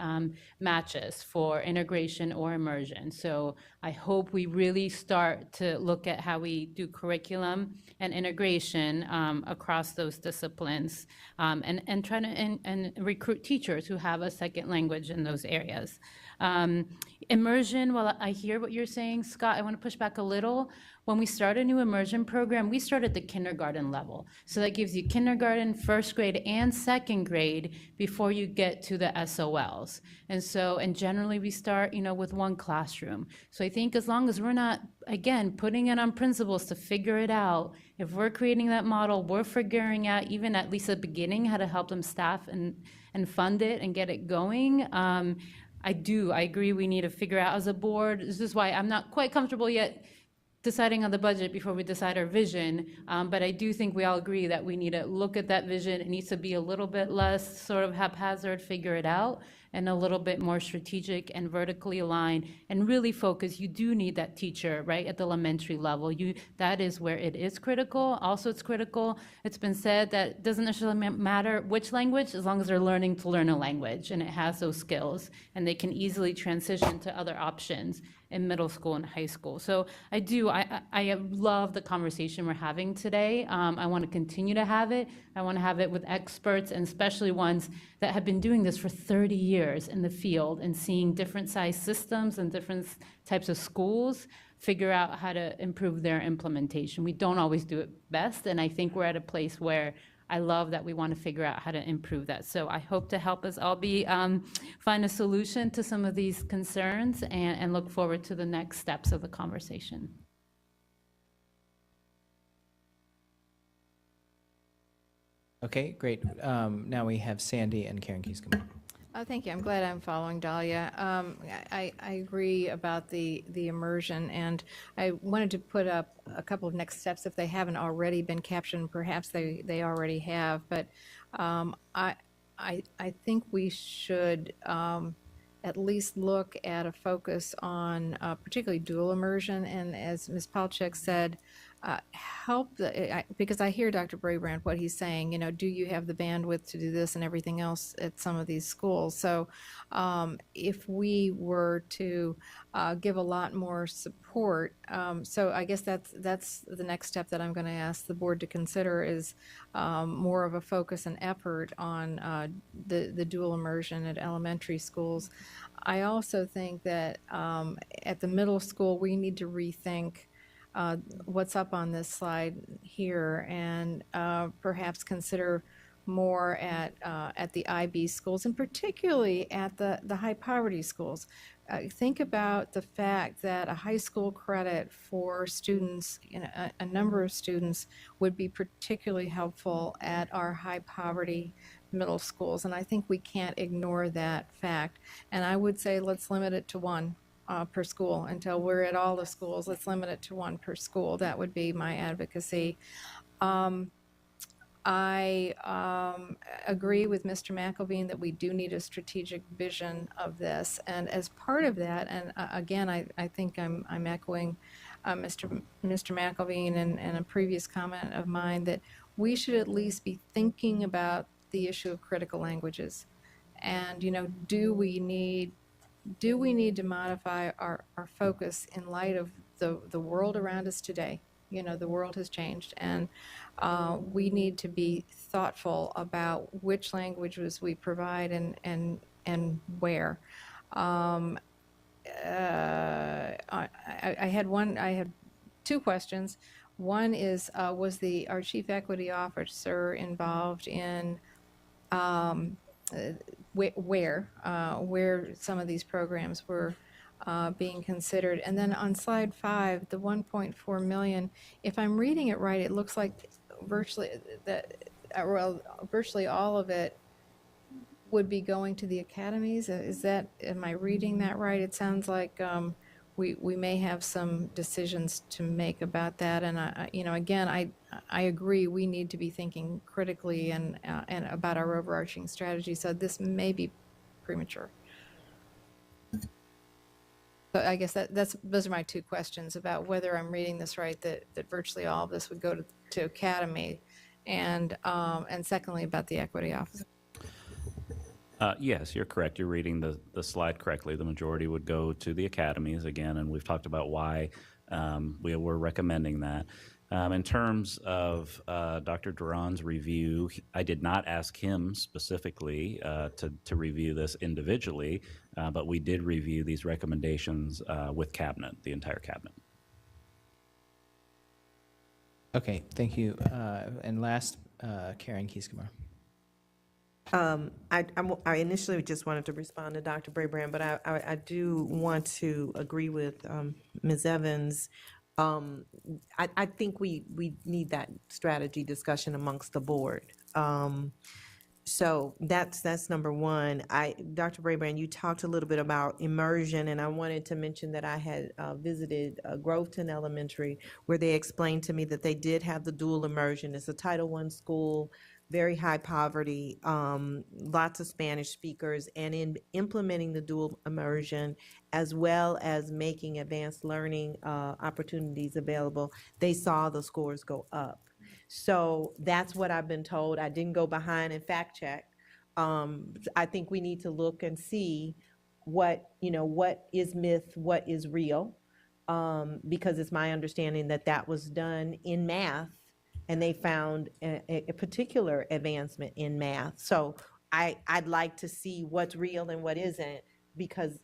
matches for integration or immersion. So I hope we really start to look at how we do curriculum and integration across those disciplines and try to and recruit teachers who have a second language in those areas. Immersion, well, I hear what you're saying, Scott, I want to push back a little. When we start a new immersion program, we start at the kindergarten level. So that gives you kindergarten, first grade, and second grade before you get to the SOLs. And generally we start, with one classroom. So I think as long as we're not, again, putting it on principals to figure it out, if we're creating that model, we're figuring out, even at least at the beginning, how to help them staff and fund it and get it going. I agree we need to figure out as a board. This is why I'm not quite comfortable yet deciding on the budget before we decide our vision, but I do think we all agree that we need to look at that vision. It needs to be a little bit less sort of haphazard, figure it out, and a little bit more strategic and vertically aligned, and really focus. You do need that teacher, right, at the elementary level. That is where it is critical. Also, it's critical. It's been said that it doesn't necessarily matter which language, as long as they're learning to learn a language, and it has those skills, and they can easily transition to other options in middle school and high school. So I love the conversation we're having today. I want to continue to have it. I want to have it with experts, and especially ones that have been doing this for 30 years. years in the field and seeing different size systems and different types of schools figure out how to improve their implementation. We don't always do it best, and I think we're at a place where I love that we want to figure out how to improve that. So I hope to help us all find a solution to some of these concerns and look forward to the next steps of the conversation. Okay, great. Now we have Sandy and Karen Kiesgemer. Thank you. I'm glad I'm following Dahlia. I agree about the immersion, and I wanted to put up a couple of next steps if they haven't already been captioned. Perhaps they already have, but I think we should at least look at a focus on particularly dual immersion, and as Ms. Palchik said, because I hear Dr. Brabrand, what he's saying, do you have the bandwidth to do this and everything else at some of these schools? So if we were to give a lot more support, so I guess that's the next step that I'm going to ask the board to consider is more of a focus and effort on the dual immersion at elementary schools. I also think that at the middle school, we need to rethink what's up on this slide here, and perhaps consider more at the IB schools, and particularly at the high poverty schools. Think about the fact that a high school credit for students, a number of students, would be particularly helpful at our high poverty middle schools, and I think we can't ignore that fact. And I would say let's limit it to one per school until we're at all the schools. Let's limit it to one per school. That would be my advocacy. I agree with Mr. McElveen that we do need a strategic vision of this. And as part of that, and again, I think I'm echoing Mr. McElveen and a previous comment of mine, that we should at least be thinking about the issue of critical languages. And, do we need to modify our focus in light of the world around us today? The world has changed, and we need to be thoughtful about which languages we provide and where. I had two questions. One is, was our chief equity officer involved in where some of these programs were being considered? And then on slide 5, the 1.4 million, if I'm reading it right, it looks like virtually all of it would be going to the academies. Am I reading that right? It sounds like we may have some decisions to make about that. And I agree, we need to be thinking critically and about our overarching strategy. So this may be premature. So I guess those are my two questions about whether I'm reading this right, that virtually all of this would go to Academy, and secondly about the equity office. Yes, you're correct. You're reading the slide correctly. The majority would go to the academies again, and we've talked about why we were recommending that. In terms of Dr. Duran's review, I did not ask him specifically to review this individually, but we did review these recommendations with Cabinet, the entire Cabinet. Okay, thank you. And last, Karen Kiesgemer. I initially just wanted to respond to Dr. Brabrand, but I do want to agree with Ms. Evans. I think we need that strategy discussion amongst the board. So that's number one. Dr. Brabrand, you talked a little bit about immersion, and I wanted to mention that I had visited Groveton Elementary, where they explained to me that they did have the dual immersion. It's a Title I school, very high poverty, lots of Spanish speakers, and in implementing the dual immersion, as well as making advanced learning opportunities available, they saw the scores go up. So that's what I've been told. I didn't go behind and fact check. I think we need to look and see what is myth, what is real, because it's my understanding that was done in math, and they found a particular advancement in math. So I'd like to see what's real and what isn't, because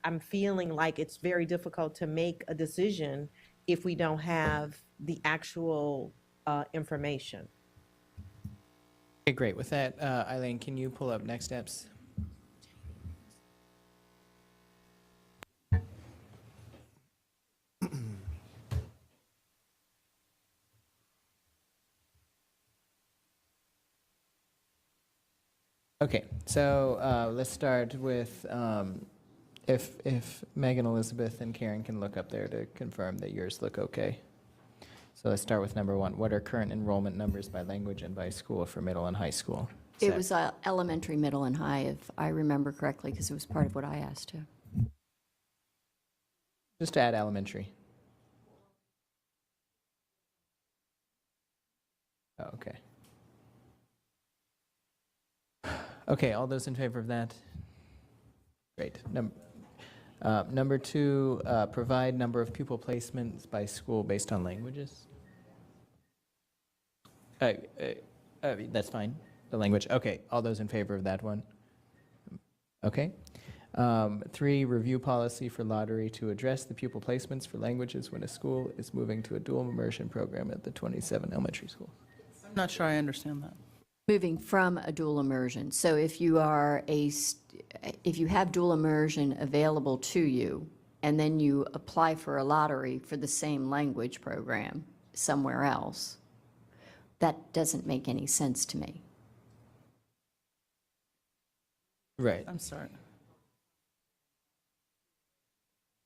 I'm feeling like it's very difficult to make a decision if we don't have the actual information. Okay, great. With that, Eileen, can you pull up next steps? Okay, so let's start with if Megan, Elizabeth, and Karen can look up there to confirm that yours look okay. So let's start with number 1. What are current enrollment numbers by language and by school for middle and high school? It Set. was elementary, middle, and high, if I remember correctly, because it was part of what I asked too. Just add elementary. Oh, okay. Okay, all those in favor of that? Great. Number 2, provide number of pupil placements by school based on languages. That's fine. The language. Okay, all those in favor of that one? Okay. 3, review policy for lottery to address the pupil placements for languages when a school is moving to a dual immersion program at the 27 elementary school. I'm not sure I understand that. Moving from a dual immersion. So if you are if you have dual immersion available to you, and then you apply for a lottery for the same language program somewhere else, that doesn't make any sense to me. Right. I'm sorry.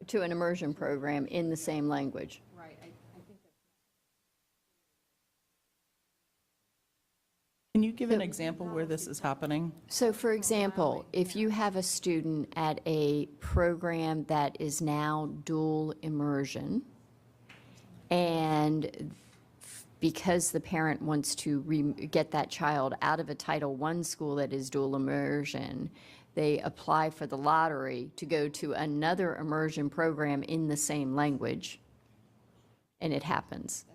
To an immersion program in the same language. Can you give an example where this is happening? So for example, if you have a student at a program that is now dual immersion, and because the parent wants to get that child out of a Title I school that is dual immersion, they apply for the lottery to go to another immersion program in the same language, and it happens.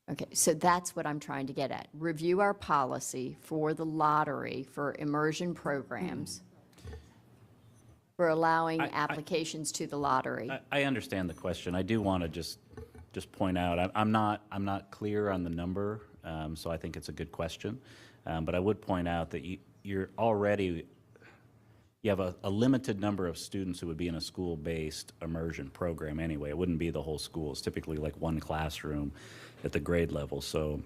Okay, so that's what I'm trying to get at. Review our policy for the lottery for immersion programs, for allowing applications to the lottery. I understand the question. I do want to just point out, I'm not clear on the number, so I think it's a good question. But I would point out that you have a limited number of students who would be in a school-based immersion program anyway. It wouldn't be the whole school. It's typically like one classroom at the grade level. So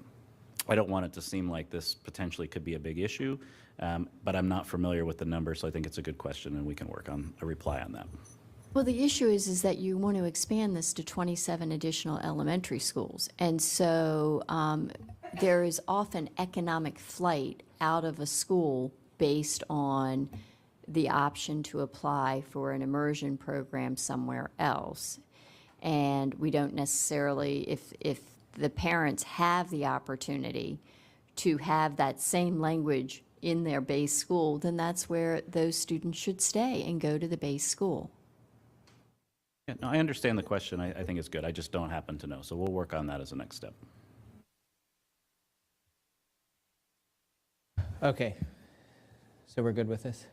I don't want it to seem like this potentially could be a big issue, but I'm not familiar with the numbers, so I think it's a good question, and we can work on a reply on that. Well, the issue is that you want to expand this to 27 additional elementary schools. And so there is often economic flight out of a school based on the option to apply for an immersion program somewhere else. And we don't necessarily, if the parents have the opportunity to have that same language in their base school, then that's where those students should stay and go to the base school. Yeah, no, I understand the question. I think it's good. I just don't happen to know. So we'll work on that as a next step. Okay. So we're good with this?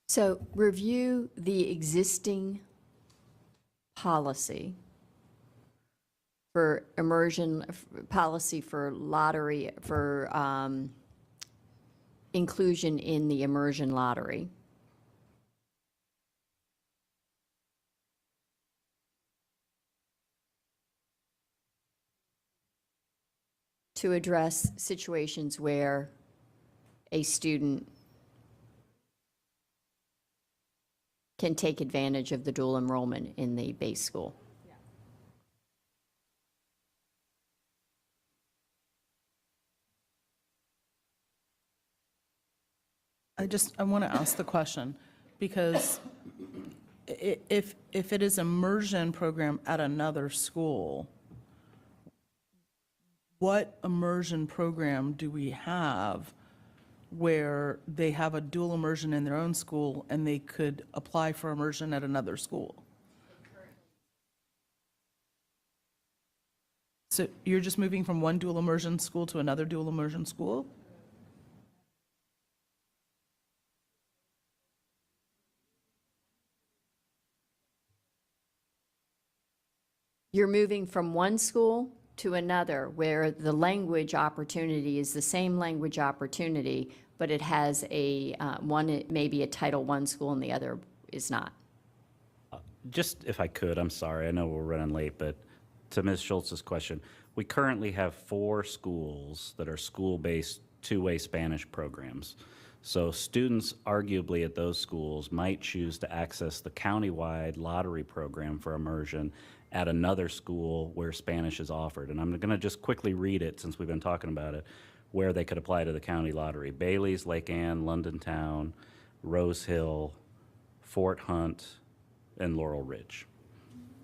So review the existing policy for immersion, policy for lottery, for inclusion in the immersion lottery. To address situations where a student can take advantage of the dual enrollment in the base school. I want to ask the question, because if it is immersion program at another school, what immersion program do we have where they have a dual immersion in their own school and they could apply for immersion at another school? So you're just moving from one dual immersion school to another dual immersion school? You're moving from one school to another where the language opportunity is the same language opportunity, but it has one may be a Title I school and the other is not. Just if I could, I'm sorry, I know we're running late, but to Ms. Schultz's question, we currently have 4 schools that are school-based two-way Spanish programs. So students arguably at those schools might choose to access the countywide lottery program for immersion at another school where Spanish is offered. And I'm going to just quickly read it since we've been talking about it, where they could apply to the county lottery. Bailey's, Lake Ann, London Town, Rose Hill, Fort Hunt, and Laurel Ridge.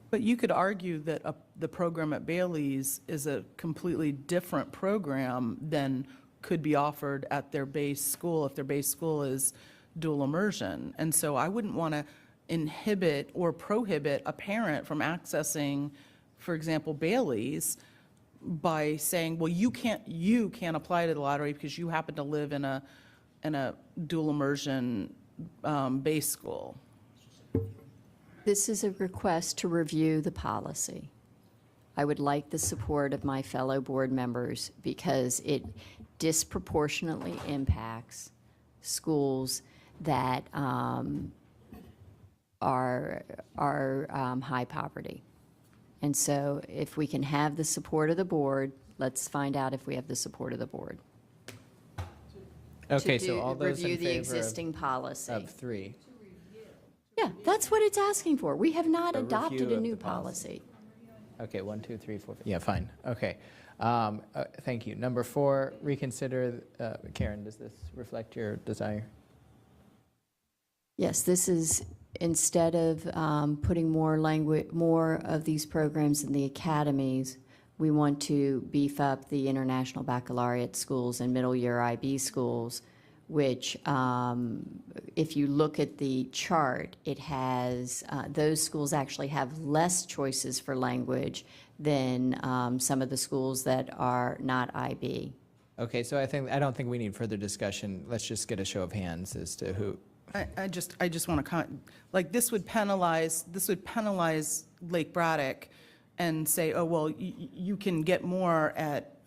But you could argue that the program at Bailey's is a completely different program than could be offered at their base school if their base school is dual immersion. And so I wouldn't want to inhibit or prohibit a parent from accessing, for example, Bailey's by saying, well, you can't apply to the lottery because you happen to live in a dual immersion base school. This is a request to review the policy. I would like the support of my fellow board members because it disproportionately impacts schools that are high poverty. And so if we can have the support of the board, let's find out if we have the support of the board. Okay, To so all those review in the favor existing policy. of 3. Yeah, that's what it's asking for. We have not A adopted review a of new the policy. policy. Okay, 1, 2, 3, 4, 5. Yeah, fine. Okay. Thank you. Number 4, reconsider. Karen, does this reflect your desire? Yes, this is, instead of putting more of these programs in the academies, we want to beef up the international baccalaureate schools and middle year IB schools, which, if you look at the chart, it has, those schools actually have less choices for language than some of the schools that are not IB. Okay, so I don't think we need further discussion. Let's just get a show of hands as to who. I just want to like this would penalize Lake Braddock and say, oh well, you can get more at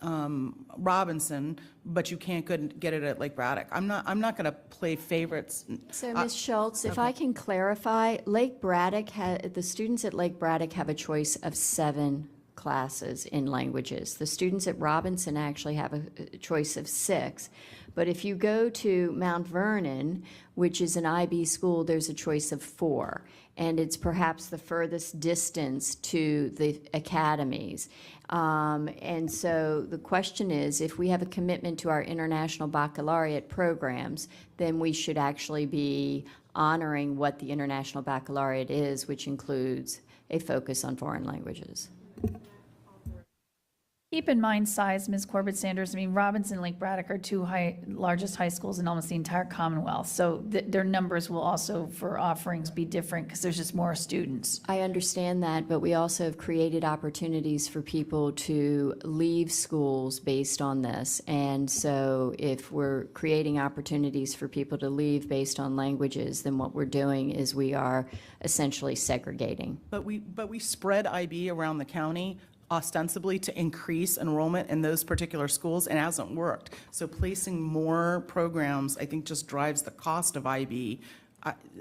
Robinson, but you can't get it at Lake Braddock. I'm not going to play favorites. So, Ms. Schultz, if I can clarify, Lake Braddock the students at Lake Braddock have a choice of 7 classes in languages. The students at Robinson actually have a choice of 6. But if you go to Mount Vernon, which is an IB school, there's a choice of 4. And it's perhaps the furthest distance to the academies. And so the question is, if we have a commitment to our international baccalaureate programs, then we should actually be honoring what the international baccalaureate is, which includes a focus on foreign languages. Keep in mind size, Ms. Corbett Sanders. I mean, Robinson and Lake Braddock are 2 largest high schools in almost the entire Commonwealth. So their numbers will also, for offerings, be different because there's just more students. I understand that, but we also have created opportunities for people to leave schools based on this. And so if we're creating opportunities for people to leave based on languages, then what we're doing is we are essentially segregating. But we spread IB around the county ostensibly to increase enrollment in those particular schools, and it hasn't worked. So placing more programs, I think, just drives the cost of IB.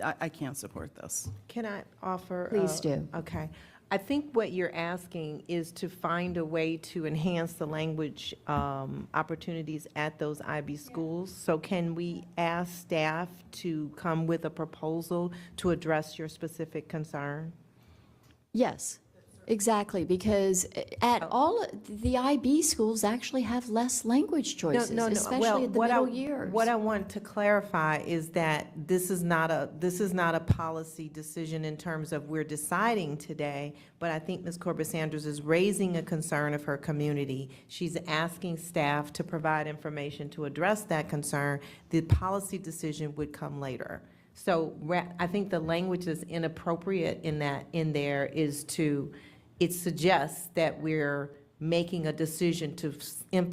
I can't support this. Can I offer? Please do. Okay. I think what you're asking is to find a way to enhance the language opportunities at those IB schools. So can we ask staff to come with a proposal to address your specific concern? Yes, exactly, because at all, the IB schools actually have less language choices, especially Well, at the middle years. What I want to clarify is that this is not a policy decision in terms of we're deciding today, but I think Ms. Corbett Sanders is raising a concern of her community. She's asking staff to provide information to address that concern. The policy decision would come later. So I think the language is inappropriate in there is it suggests that we're making a decision to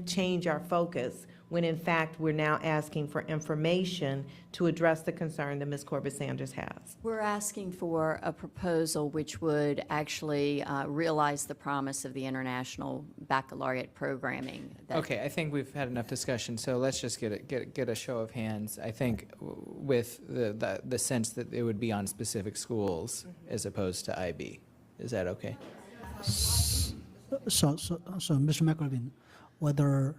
change our focus when in fact we're now asking for information to address the concern that Ms. Corbett Sanders has? We're asking for a proposal which would actually realize the promise of the international baccalaureate programming. Okay, I think we've had enough discussion, so let's just get a show of hands. I think with the sense that it would be on specific schools as opposed to IB. Is that okay? So, Mr. McElveen, whether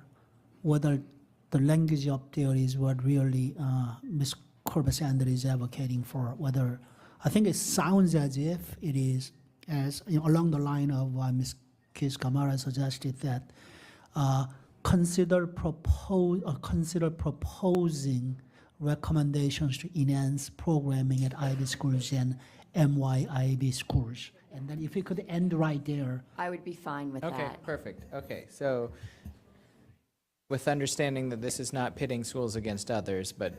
the language up there is what really Ms. Corbett Sanders is advocating for, whether, I think it sounds as if it is, as along the line of what Ms. Kiz Kamara suggested, that consider proposing recommendations to enhance programming at IB schools and MYIB schools. And then if you could end right there. I would be fine with Okay, that. perfect. Okay, so with understanding that this is not pitting schools against others, but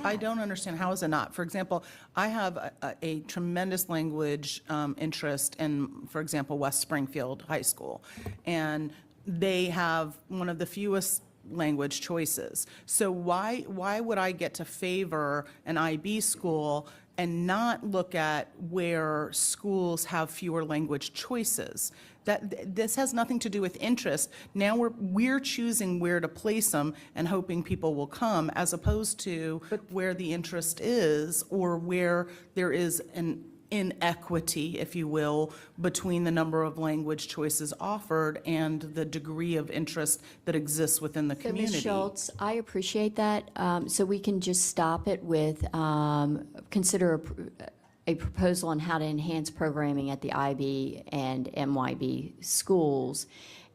I don't understand, how is it not? For example, I have a tremendous language interest in, for example, West Springfield High School, and they have one of the fewest language choices. So why would I get to favor an IB school and not look at where schools have fewer language choices? This has nothing to do with interest. Now we're choosing where to place them and hoping people will come, as opposed to where the interest is, or where there is an inequity, if you will, between the number of language choices offered and the degree of interest that exists within the So, community. Ms. Schultz, I appreciate that. So we can just stop it with consider a proposal on how to enhance programming at the IB and MYB schools.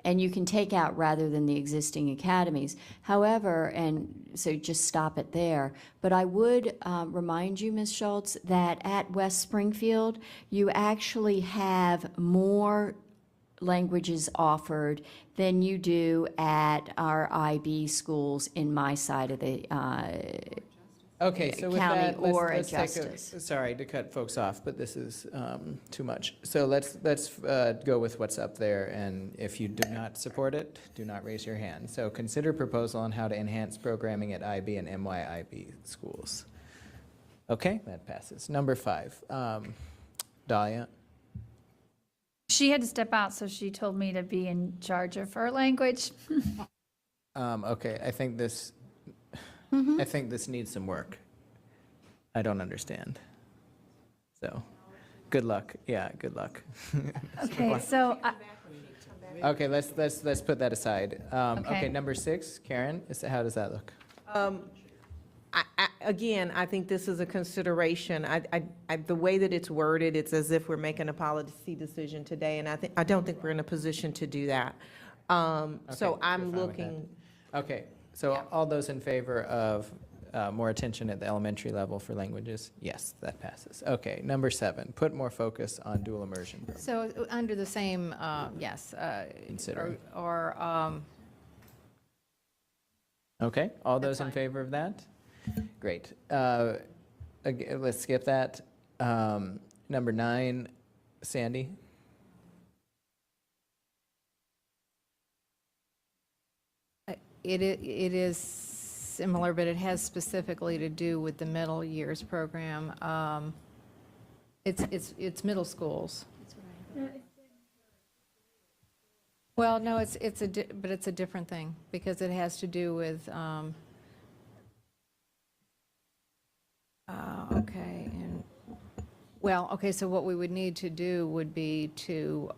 And you can take out rather than the existing academies. However, and so just stop it there. But I would remind you, Ms. Schultz, that at West Springfield, you actually have more languages offered than you do at our IB schools in my side of the okay, so with county that, or let's at take Justice. sorry to cut folks off, but this is too much. So let's go with what's up there, and if you do not support it, do not raise your hand. So consider proposal on how to enhance programming at IB and MYIB schools. Okay, that passes. Number 5, Dahlia. She had to step out, so she told me to be in charge of her language. Okay, I think this needs some work. I don't understand. So, good luck. Yeah, good luck. Okay, so Okay, let's put that aside. Okay, Okay. number 6, Karen, how does that look? Again, I think this is a consideration. The way that it's worded, it's as if we're making a policy decision today, and I don't think we're in a position to do that. So Okay, you're I'm fine with looking. that. Okay, so all those in favor of more attention at the elementary level for languages? Yes, that passes. Okay, number 7, put more focus on dual immersion programs. So under the same, yes. Consider. Or Okay, all those in favor of that? Great. Let's skip that. Number 9, Sandy? it is similar, but it has specifically to do with the middle years program. It's middle schools. Well, no, but it's a different thing, because it has to do with, okay, and, well, okay, so what we would need to do would be to,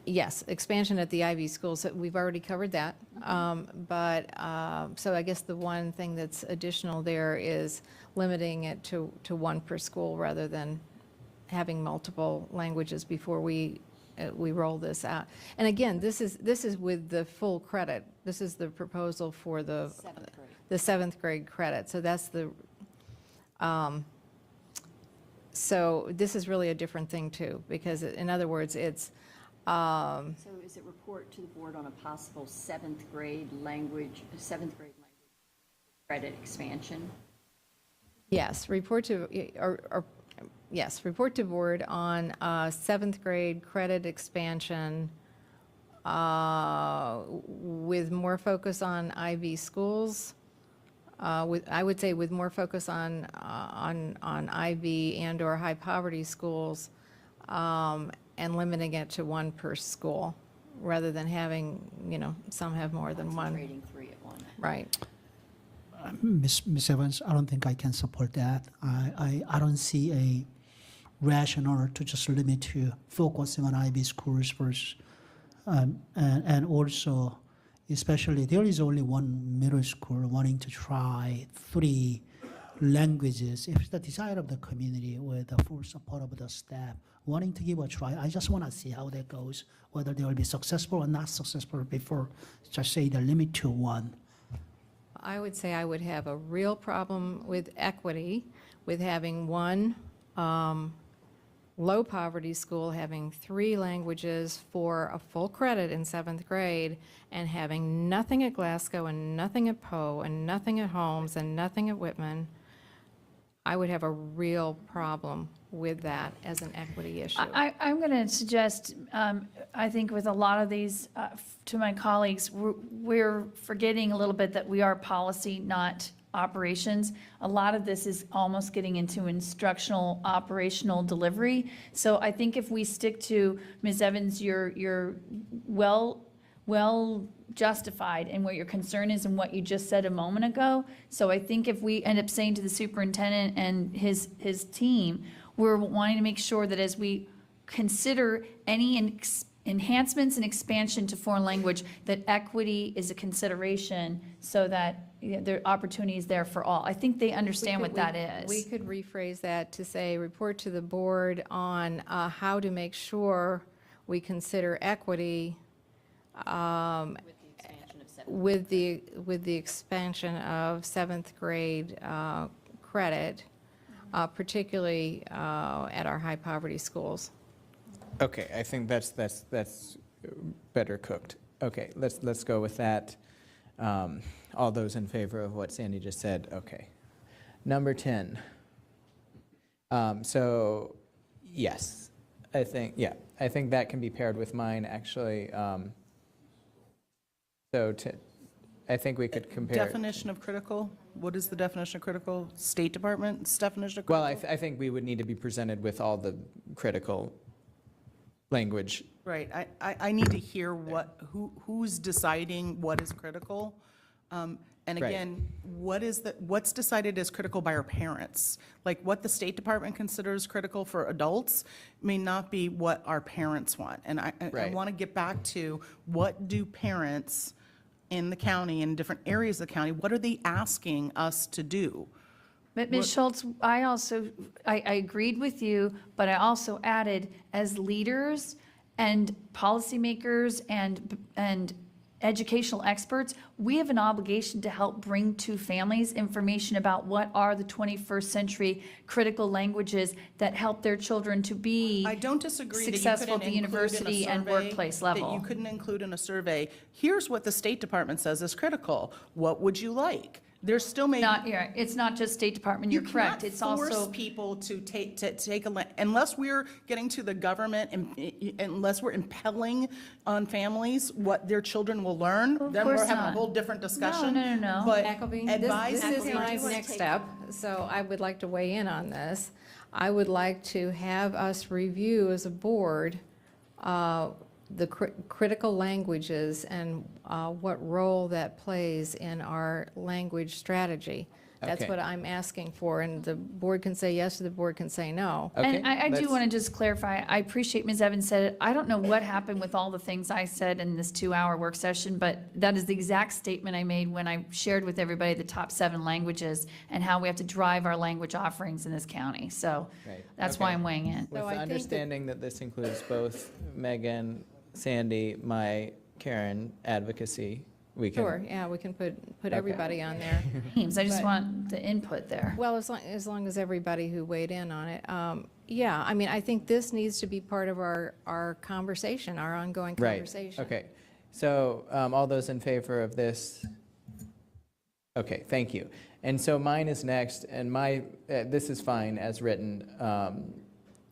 yes, expansion at the Ivy schools, we've already covered that. So I guess the one thing that's additional there is limiting it to one per school rather than having multiple languages before we roll this out. And again, this is with the full credit. This is the proposal for the seventh grade credit. So that's the, so this is really a different thing too, because in other words, it's, So is it report to the board on a possible seventh grade language credit expansion? yes, report to, or yes, report to board on seventh grade credit expansion with more focus on IB schools, I would say with more focus on IB and/or high poverty schools, and limiting it to one per school, rather than having, some have more than one. Rating 3 at one. Right. Ms. Evans, I don't think I can support that. I don't see a rationale to just limit to focusing on IB schools first. And also, especially, there is only one middle school wanting to try 3 languages. If it's the desire of the community with the full support of the staff, wanting to give a try, I just want to see how that goes, whether they will be successful or not successful before just say the limit to 1. I would say I would have a real problem with equity, with having one low poverty school having 3 languages for a full credit in 7th grade, and having nothing at Glasgow and nothing at Poe and nothing at Holmes and nothing at Whitman. I would have a real problem with that as an equity issue. I'm going to suggest, I think with a lot of these, to my colleagues, we're forgetting a little bit that we are policy, not operations. A lot of this is almost getting into instructional, operational delivery. So I think if we stick to, Ms. Evans, your well justified in what your concern is and what you just said a moment ago. So I think if we end up saying to the superintendent and his team, we're wanting to make sure that as we consider any enhancements and expansion to foreign language, that equity is a consideration so that there are opportunities there for all. I think they understand what that is. We could rephrase that to say, report to the board on how to make sure we consider equity with the expansion of 7th grade credit, particularly at our high poverty schools. Okay, I think that's better cooked. Okay, let's go with that. All those in favor of what Sandy just said, okay. Number 10. So, yes, I think that can be paired with mine, actually. I think we could compare. Definition of critical, what is the definition of critical? State Department's definition of Well, critical? I think we would need to be presented with all the critical language. Right, I need to hear who's deciding what is critical. And Right. again, what's decided as critical by our parents? Like what the State Department considers critical for adults may not be what our parents want. And I Right. want to get back to, what do parents in the county, in different areas of the county, what are they asking us to do? But Ms. Schultz, I agreed with you, but I also added, as leaders and policymakers and educational experts, we have an obligation to help bring to families information about what are the 21st century critical languages that help their children to be I don't disagree that you successful couldn't at the include in a university and survey, workplace that level. you couldn't include in a survey, here's what the State Department says is critical. What would you like? There's still maybe. It's not just State Department, you're correct. It's You cannot force also, people to take unless we're getting to the government, and unless we're impelling on families what their children will learn, then we're course having a not. whole different discussion. No. But Appleby, advise. this is my next step, so I would like to weigh in on this. I would like to have us review as a board the critical languages and what role that plays in our language strategy. That's Okay. what I'm asking for, and the board can say yes or the board can say no. Okay, and I do let's- want to just clarify, I appreciate Ms. Evans said it. I don't know what happened with all the things I said in this 2-hour work session, but that is the exact statement I made when I shared with everybody the top 7 languages and how we have to drive our language offerings in this county. So Right, that's why okay. I'm weighing in. With So the I think that- understanding that this includes both Megan, Sandy, my Karen advocacy, we can. Sure, yeah, we can put everybody on there. Teams, I just But- want the input there. Well, as long as everybody who weighed in on it, yeah, I mean, I think this needs to be part of our conversation, our ongoing Right, conversation. okay. So all those in favor of this? Okay, thank you. And so mine is next, and this is fine as written.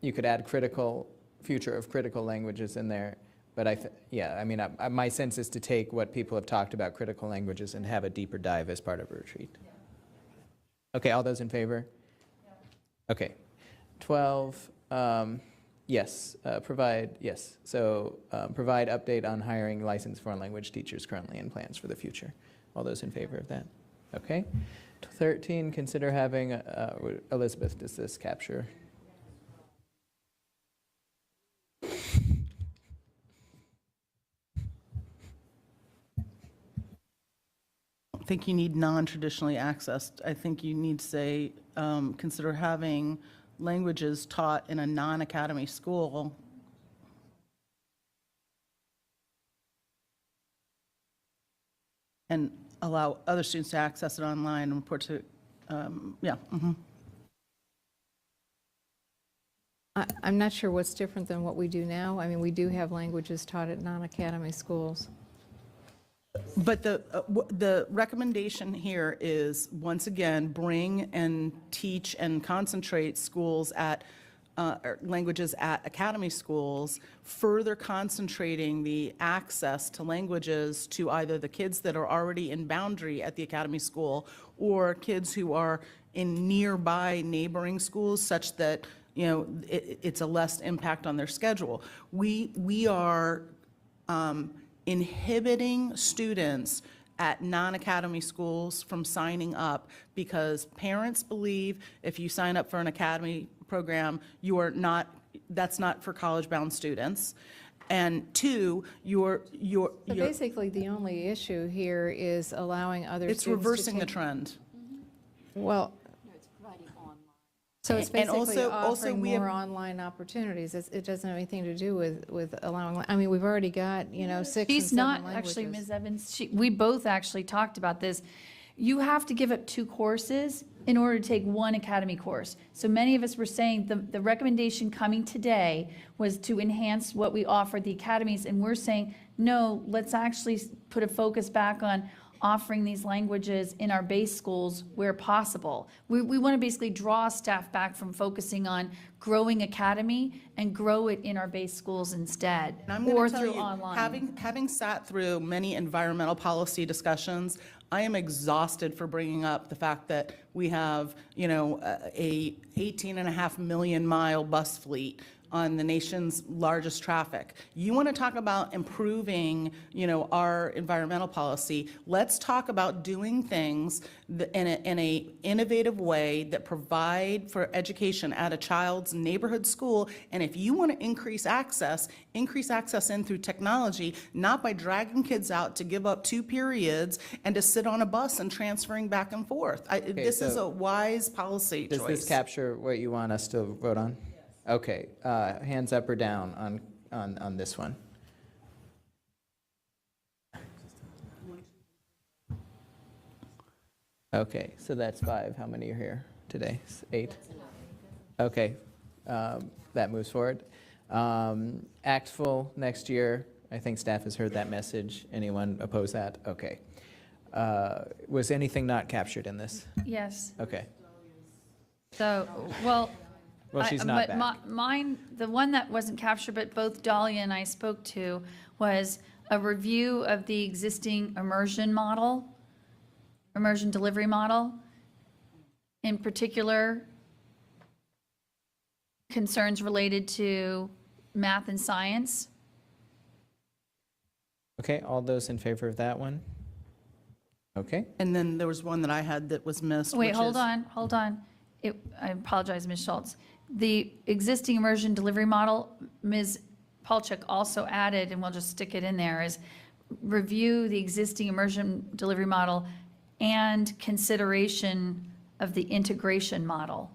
You could add future of critical languages in there, But yeah, I mean, my sense is to take what people have talked about critical languages and have a deeper dive as part of a retreat. Okay, all those in favor? Okay. 12, yes, yes. So provide update on hiring licensed foreign language teachers currently in plans for the future. All those in favor of that? Okay. 13, consider having, Elizabeth, does this capture? I think you need non-traditionally accessed. I think you need to say, consider having languages taught in a non-academy school. And allow other students to access it online and report to, yeah. Mhm. I'm not sure what's different than what we do now. I mean, we do have languages taught at non-academy schools. But the recommendation here is, once again, bring and teach and concentrate schools at, or languages at academy schools, further concentrating the access to languages to either the kids that are already in boundary at the academy school or kids who are in nearby neighboring schools, such that, you know, it's a less impact on their schedule. We are inhibiting students at non-academy schools from signing up because parents believe if you sign up for an academy program, you are not, that's not for college-bound students. And two, So basically, the only issue here is allowing other students it's to reversing the take- trend. Well, so it's And basically also offering we have- more online opportunities. It doesn't have anything to do with allowing, I mean, we've already got, you know, 6 and 7 She's not, languages. actually, Ms. Evans, we both actually talked about this. You have to give up 2 courses in order to take 1 academy course. So many of us were saying the recommendation coming today was to enhance what we offered the academies, and we're saying, no, let's actually put a focus back on offering these languages in our base schools where possible. We want to basically draw staff back from focusing on growing academy and grow it in our base schools instead, And I'm going or to tell through you, online. having sat through many environmental policy discussions, I am exhausted for bringing up the fact that we have, you know, a 18.5 million mile bus fleet on the nation's largest traffic. You want to talk about improving, you know, our environmental policy. Let's talk about doing things in a innovative way that provide for education at a child's neighborhood school. And if you want to increase access in through technology, not by dragging kids out to give up 2 periods and to sit on a bus and transferring back and forth. This is so a wise policy choice. Does this capture what you want us to vote on? Okay, hands up or down on this one? Okay, so that's 5. How many are here today? 8? Okay, that moves forward. Act full next year. I think staff has heard that message. Anyone oppose that? Okay. Was anything not captured in this? Yes. Okay. So, well. Well, she's not but back. Mine, the one that wasn't captured, but both Dahlia and I spoke to, was a review of the existing immersion delivery model. In particular, concerns related to math and science. Okay, all those in favor of that one? Okay. And then there was one that I had that was missed. Wait, which hold is- on. I apologize, Ms. Schultz. The existing immersion delivery model, Ms. Palchuk also added, and we'll just stick it in there, is review the existing immersion delivery model and consideration of the integration model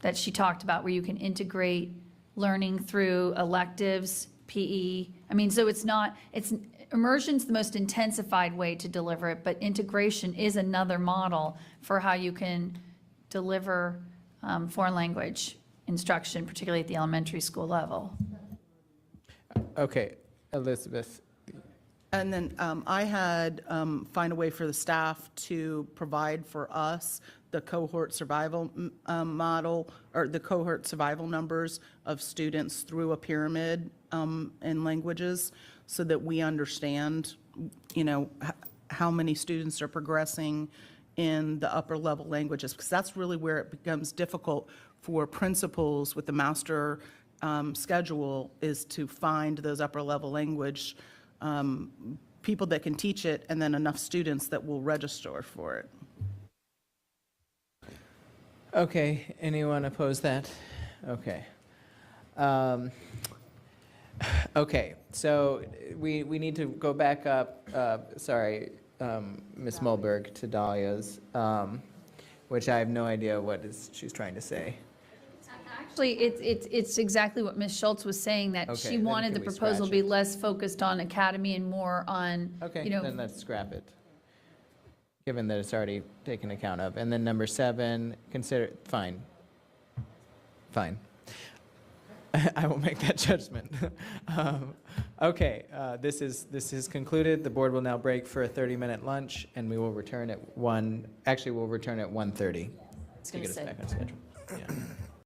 that she talked about, where you can integrate learning through electives, PE. I mean, so immersion's the most intensified way to deliver it, but integration is another model for how you can deliver foreign language instruction, particularly at the elementary school level. Okay, Elizabeth. And then I had find a way for the staff to provide for us the cohort survival model, or the cohort survival numbers of students through a pyramid in languages so that we understand, how many students are progressing in the upper level languages, because that's really where it becomes difficult for principals with the master schedule, is to find those upper level language people that can teach it, and then enough students that will register for it. Okay, anyone oppose that? Okay. Okay, so we need to go back up, Ms. Mulberg, to Dahlia's, which I have no idea what she's trying to say. Actually, it's exactly what Ms. Schultz was saying, that Okay, she then wanted the can we proposal to scratch be it? less focused on academy and more on, Okay, then let's scrap it, given that it's already taken account of. And then number 7, consider, fine. Fine. I will make that judgment. Okay, this is concluded. The board will now break for a 30-minute lunch, and we will return at 1:30. I was To going get to us say. back on schedule. Yeah.